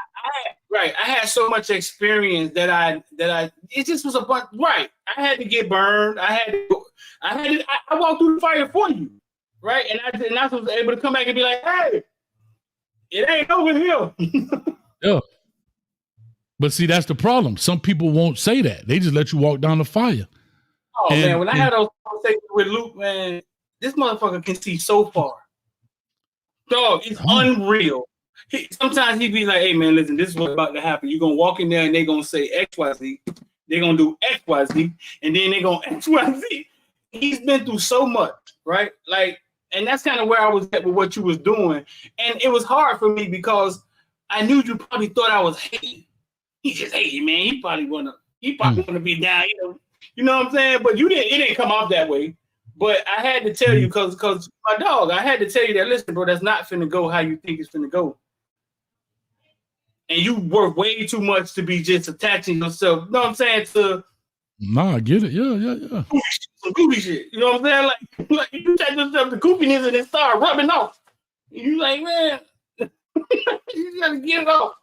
I had so much experience that I it just was a bunch. Right, I had to get burned. I walked through the fire for you, right? And I was able to come back and be like, hey, it ain't over here. Yeah. But see, that's the problem. Some people won't say that. They just let you walk down the fire. Oh man, when I had those conversations with Luke, man, this motherfucker can see so far. Dog, it's unreal. Sometimes he'd be like, hey man, listen, this is what's about to happen. You're gonna walk in there and they're gonna say XYZ, they're gonna do XYZ, and then they're gonna XYZ. He's been through so much, right? Like, and that's kind of where I was at with what you was doing. And it was hard for me because I knew you probably thought I was hating. He just hating, man. He probably wanna be down, you know what I'm saying? But it didn't come off that way. But I had to tell you, because my dog, I had to tell you that, listen, bro, that's not finna go how you think it's finna go. And you work way too much to be just attaching yourself, you know what I'm saying, to I get it. Yeah. Some goofy shit. You know what I'm saying? Like you attach yourself to goofiness and it start rubbing off. You like, man, you gotta get it off.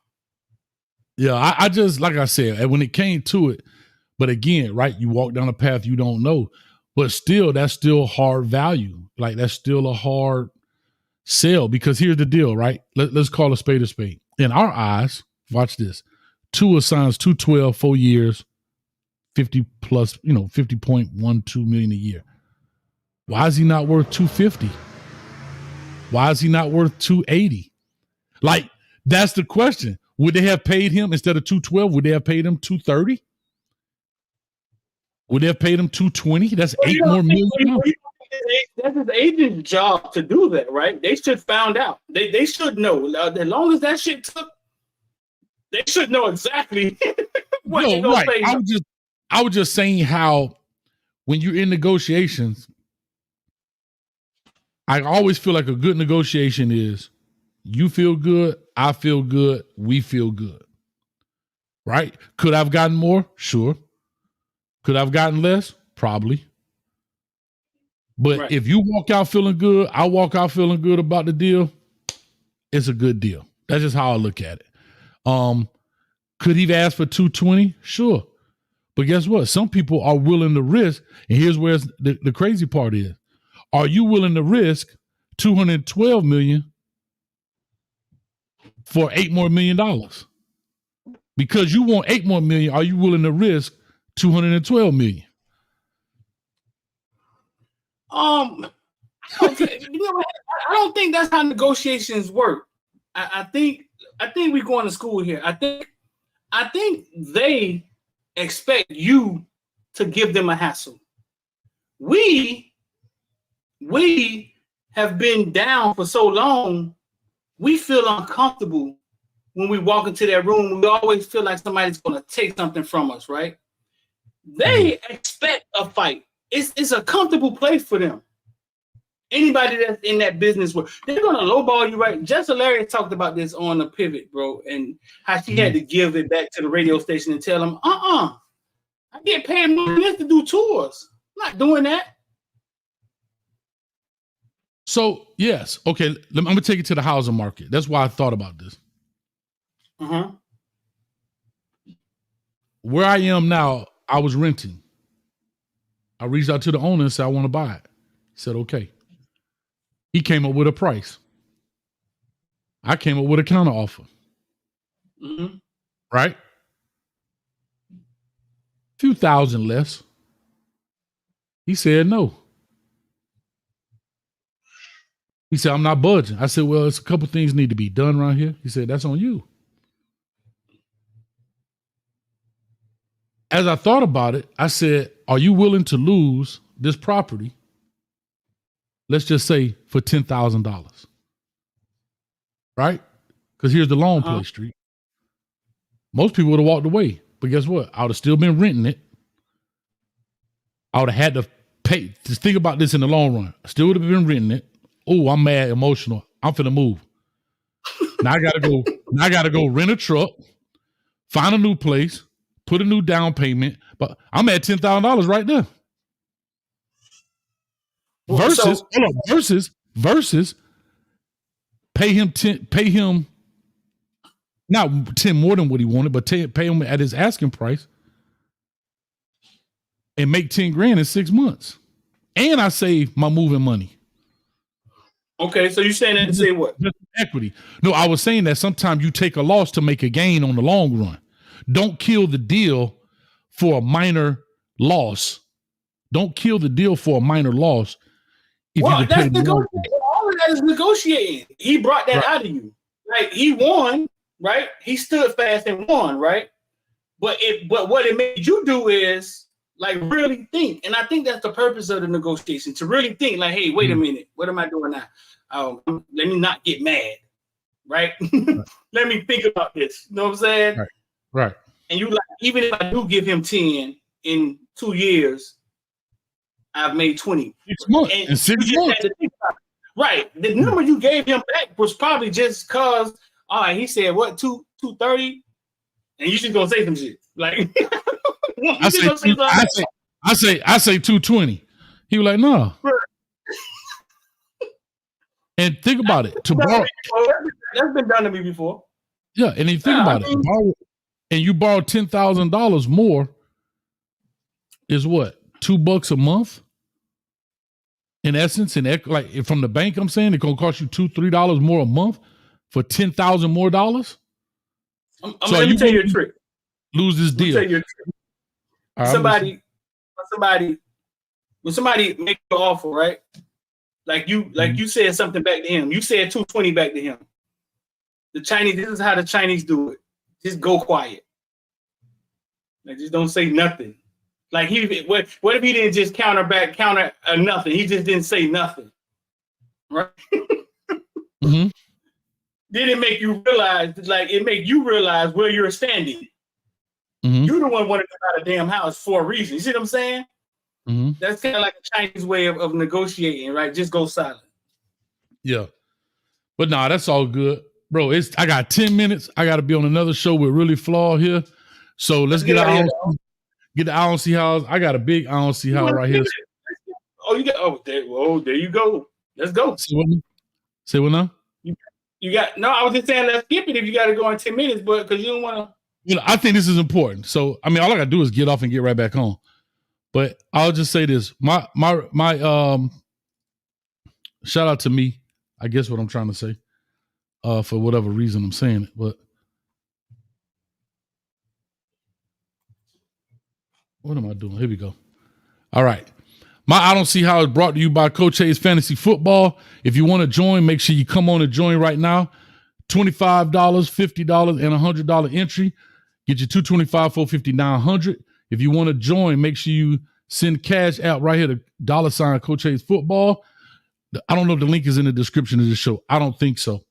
Yeah, I just, like I said, when it came to it, but again, right, you walk down a path you don't know, but still, that's still hard value. Like, that's still a hard sell, because here's the deal, right? Let's call a spade a spade. In our eyes, watch this. Tua signs 212, 4 years, 50 plus, 50.12 million a year. Why is he not worth 250? Why is he not worth 280? Like, that's the question. Would they have paid him instead of 212? Would they have paid him 230? Would they have paid him 220? That's $8 more million. That's his agent's job to do that, right? They should found out. They should know. As long as that shit took, they should know exactly what they're gonna say. I was just saying how when you're in negotiations, I always feel like a good negotiation is you feel good, I feel good, we feel good. Right? Could I've gotten more? Sure. Could I've gotten less? Probably. But if you walk out feeling good, I walk out feeling good about the deal, it's a good deal. That's just how I look at it. Could he have asked for 220? Sure. But guess what? Some people are willing to risk, and here's where the crazy part is. Are you willing to risk $212 million for $8 more million? Because you want $8 more million, are you willing to risk $212 million? I don't think that's how negotiations work. I think we're going to school here. I think they expect you to give them a hassle. We have been down for so long, we feel uncomfortable when we walk into that room. We always feel like somebody's going to take something from us, right? They expect a fight. It's a comfortable place for them. Anybody that's in that business world, they're gonna lowball you, right? Jess Larry talked about this on the Pivot, bro, and how she had to give it back to the radio station and tell them, I get paid more than this to do tours. I'm not doing that. So yes, okay. I'm gonna take it to the housing market. That's why I thought about this. Where I am now, I was renting. I reached out to the owner and said, I want to buy it. He said, okay. He came up with a price. I came up with a counter offer. Right? Few thousand less. He said no. He said, I'm not budging. I said, well, it's a couple things need to be done around here. He said, that's on you. As I thought about it, I said, are you willing to lose this property? Let's just say for $10,000. Right? Because here's the long play, Street. Most people would have walked away. But guess what? I would have still been renting it. I would have had to pay. Just think about this in the long run. I still would have been renting it. Oh, I'm mad, emotional. I'm finna move. Now I gotta go rent a truck, find a new place, put a new down payment. But I'm at $10,000 right now. Versus pay him not 10 more than what he wanted, but pay him at his asking price and make 10 grand in 6 months. And I save my moving money. Okay, so you're saying that to say what? Just equity. No, I was saying that sometimes you take a loss to make a gain on the long run. Don't kill the deal for a minor loss. Don't kill the deal for a minor loss. Well, that's negotiating. All of that is negotiating. He brought that out of you. Like, he won, right? He stood fast and won, right? But what it made you do is like really think. And I think that's the purpose of the negotiation, to really think like, hey, wait a minute, what am I doing now? Let me not get mad, right? Let me think about this. You know what I'm saying? Right. And you like, even if I do give him 10 in 2 years, I've made 20. 6 months. In 6 months. Right. The number you gave him back was probably just cause, all right, he said what, 230? And you just gonna say some shit. Like I say 220. He was like, no. And think about it. To borrow, that's been done to me before. Yeah, and you think about it. You borrow $10,000 more is what? $2 a month? In essence, like from the bank, I'm saying it's gonna cost you $2-3 more a month for $10,000 more dollars. I'm gonna tell you a trick. Lose this deal. Tell you a trick. When somebody make an offer, right? Like you said something back to him. You said 220 back to him. The Chinese, this is how the Chinese do it. Just go quiet. Like, just don't say nothing. Like, what if he didn't just counter nothing? He just didn't say nothing. Right? Then it make you realize, like, it make you realize where you're standing. You're the one wanting to buy the damn house for a reason. You see what I'm saying? That's kind of like a Chinese way of negotiating, right? Just go silent. Yeah. But nah, that's all good. Bro, I got 10 minutes. I got to be on another show with Really Flawed here. So let's get out. Get the I don't see how. I got a big I don't see how right here. There you go. Let's go. Say what now? You got I was just saying let's skip it if you got to go in 10 minutes, but because you don't want to. I think this is important. So I mean, all I got to do is get off and get right back on. But I'll just say this: my shout out to me. I guess what I'm trying to say. For whatever reason I'm saying it, but what am I doing? Here we go. All right. My I don't see how it's brought to you by Coach Hayes Fantasy Football. If you want to join, make sure you come on and join right now. $25, $50, and $100 entry. Get you $225, $450, $900. If you want to join, make sure you send cash out right here to $ Coach Hayes Football. I don't know if the link is in the description of the show. I don't think so,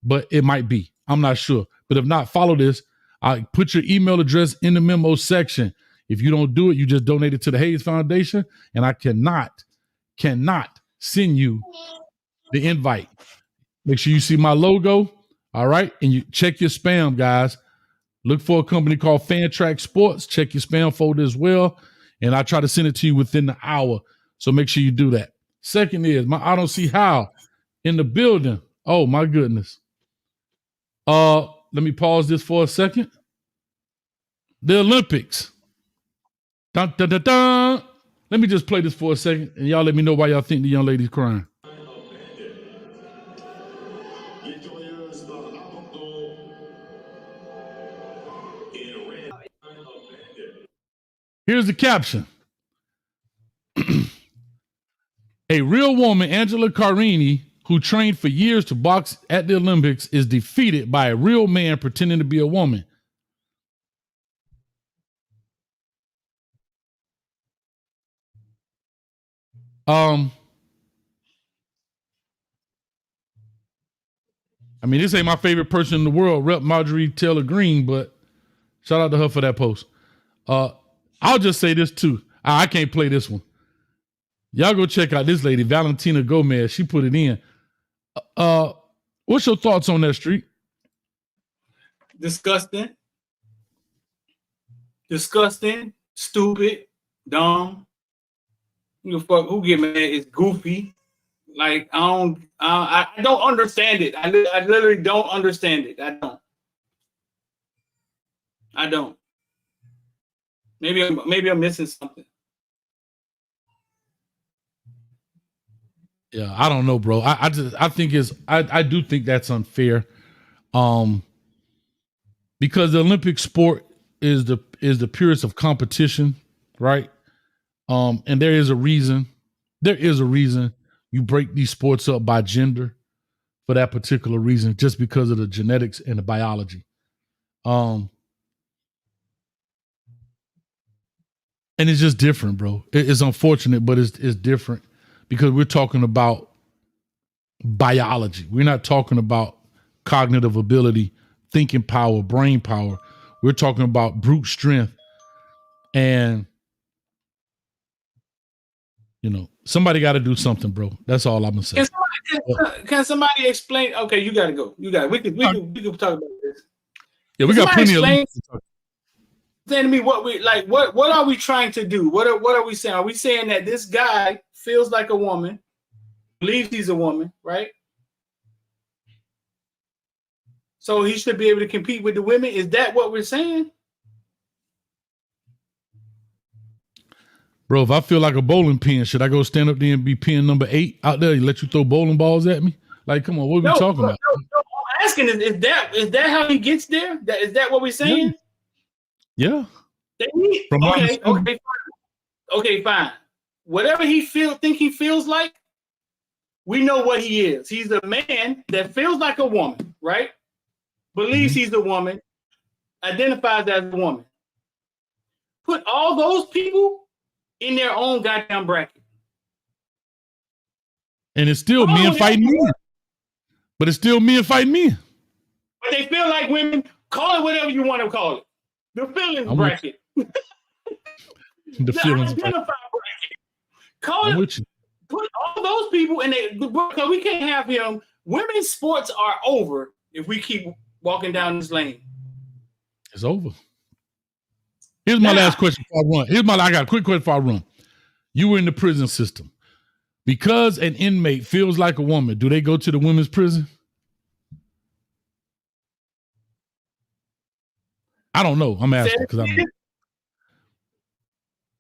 but it might be. I'm not sure. But if not, follow this. I put your email address in the memo section. If you don't do it, you just donate it to the Hayes Foundation. And I cannot send you the invite. Make sure you see my logo. All right. And you check your spam, guys. Look for a company called Fan Track Sports. Check your spam folder as well. And I try to send it to you within the hour. So make sure you do that. Second is I don't see how in the building. Oh my goodness. Let me pause this for a second. The Olympics. Dun, dun, dun, dun. Let me just play this for a second, and y'all let me know why y'all think the young lady's crying. Here's the caption. A real woman, Angela Carini, who trained for years to box at the Olympics, is defeated by a real man pretending to be a woman. I mean, this ain't my favorite person in the world, Rep. Marjorie Taylor Greene, but shout out to her for that post. I'll just say this too. I can't play this one. Y'all go check out this lady, Valentina Gomez. She put it in. What's your thoughts on that, Street? Disgusting, stupid, dumb. You fuck who get mad? It's goofy. Like I don't understand it. I literally don't understand it. I don't. Maybe I'm missing something. Yeah, I don't know, bro. I do think that's unfair. Because the Olympic sport is the purest of competition, right? And there is a reason you break these sports up by gender for that particular reason, just because of the genetics and the biology. And it's just different, bro. It's unfortunate, but it's different because we're talking about biology. We're not talking about cognitive ability, thinking power, brain power. We're talking about brute strength. And, somebody got to do something, bro. That's all I'm going to say. Can somebody explain? Okay, you got to go. We can talk about this. Yeah, we got plenty of. Saying to me what are we trying to do? What are we saying? Are we saying that this guy feels like a woman, believes he's a woman, right? So he should be able to compete with the women? Is that what we're saying? Bro, if I feel like a bowling pin, should I go stand up there and be pin number 8 out there and let you throw bowling balls at me? Like, come on, what are we talking about? No, I'm asking, is that how he gets there? Is that what we're saying? Yeah. Okay, fine. Whatever he think he feels like, we know what he is. He's a man that feels like a woman, right? Believes he's a woman, identifies as a woman. Put all those people in their own goddamn bracket. And it's still men fighting men. But it's still men fighting men. But they feel like women. Call it whatever you want to call it. The feelings bracket. The feelings bracket. Call it. Put all those people in there, because we can't have him. Women's sports are over if we keep walking down this lane. It's over. Here's my last question before I run. I got a quick question before I run. You were in the prison system. Because an inmate feels like a woman, do they go to the women's prison? I don't know. I'm asking because I don't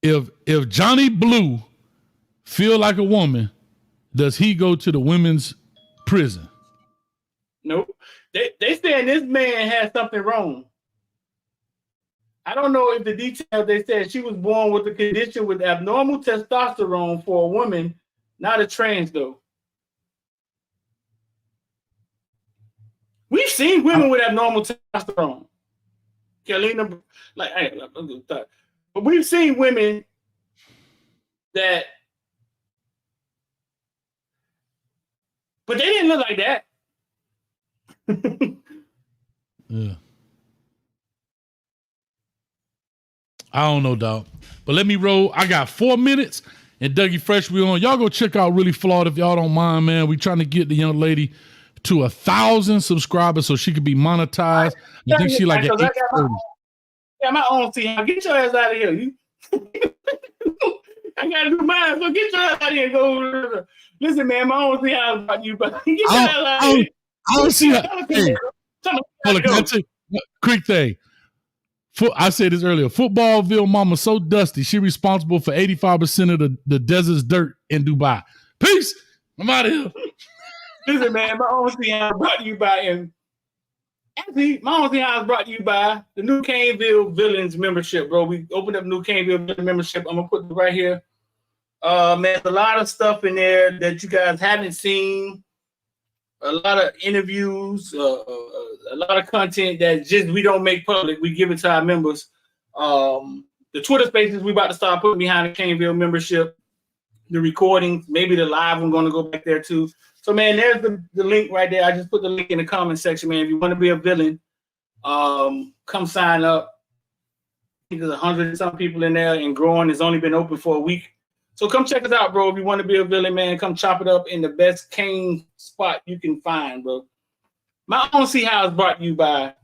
know. If Johnny Blue feel like a woman, does he go to the women's prison? Nope. They saying this man has something wrong. I don't know if the details, they said she was born with a condition with abnormal testosterone for a woman, not a trans though. We've seen women with abnormal testosterone. Kalina, but we've seen women that, but they didn't look like that. Yeah. I don't know, dog. But let me roll. I got 4 minutes, and Dougie Fresh. We on. Y'all go check out Really Flawed if y'all don't mind, man. We trying to get the young lady to 1,000 subscribers so she could be monetized. I think she like at 830. Yeah, my own team. Get your ass out of here. You. I gotta do mine. So get your ass out of here. Go. Listen, man. My own team house brought you, but get your ass out of here. I don't see how. Hey, hold on, can I tell you, quick thing. I said this earlier. Footballville mama so dusty, she responsible for 85% of the desert's dirt in Dubai. Peace. I'm out of here. Listen, man. My own team house brought to you by and. Actually, my own thing I was brought to you by the New Caneville Villains membership, bro. We opened up New Caneville Villains membership. I'm gonna put it right here. Man, there's a lot of stuff in there that you guys haven't seen. A lot of interviews, a lot of content that just we don't make public. We give it to our members. The Twitter Spaces we about to start putting behind the Caneville membership. The recordings, maybe the live. I'm gonna go back there too. So, man, there's the link right there. I just put the link in the comment section, man. If you want to be a villain, come sign up. I think there's 100 and some people in there and growing. It's only been open for a week. So come check us out, bro. If you want to be a villain, man, come chop it up in the best cane spot you can find, bro. My own Sea House brought to you by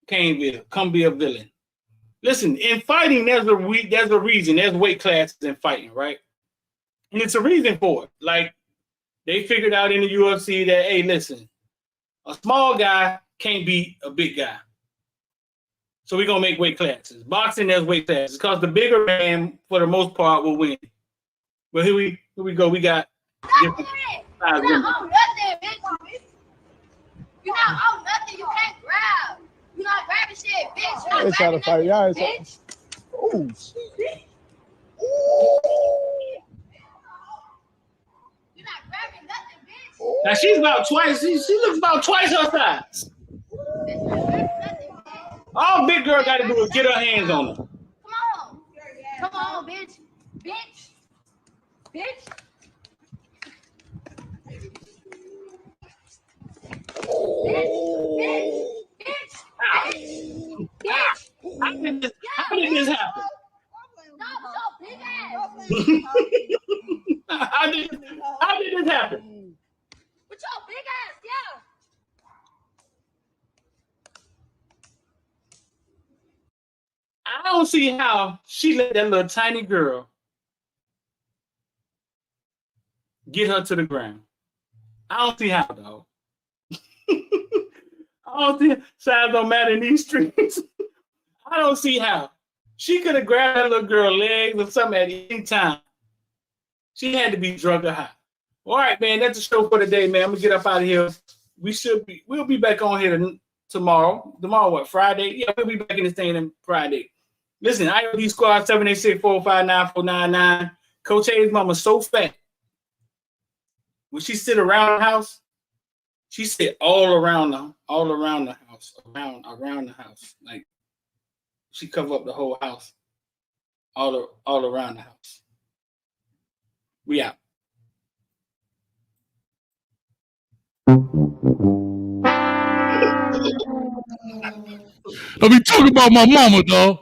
Caneville. Come be a villain. Listen, in fighting, there's a reason. There's weight classes in fighting, right? And it's a reason for it. Like, they figured out in the UFC that, hey, listen, a small guy can't beat a big guy. So we're going to make weight classes. Boxing, there's weight classes because the bigger man, for the most part, will win. But here we go. We got different size women. You're not on nothing, bitch. You're not on nothing. You can't grab. You're not grabbing shit, bitch. You're not trying to fight. Y'all bitch. Oh, You're not grabbing nothing, bitch. Now she's about twice. She looks about twice her size. Bitch, you're not grabbing nothing, bitch. All big girl got to do is get her hands on her. Come on. Come on, bitch. Bitch. Bitch. Bitch. How did this happen? No, so big ass. How did this happen? With your big ass, yeah. I don't see how she let that little tiny girl get her to the ground. I don't see how, though. I don't see size don't matter in these streets. I don't see how. She could have grabbed that little girl's legs or something at any time. She had to be drunk or high. All right, man, that's the show for today, man. I'm gonna get up out of here. We'll be back on here tomorrow. Tomorrow, what, Friday? Yeah, we'll be back in this thing on Friday. Listen, IOD Squad 786-459-499. Coach A's mama's so fat. When she sit around the house, she sit all around the house, around the house. Like she cover up the whole house, all around the house. We out. Don't be talking about my mama, dog.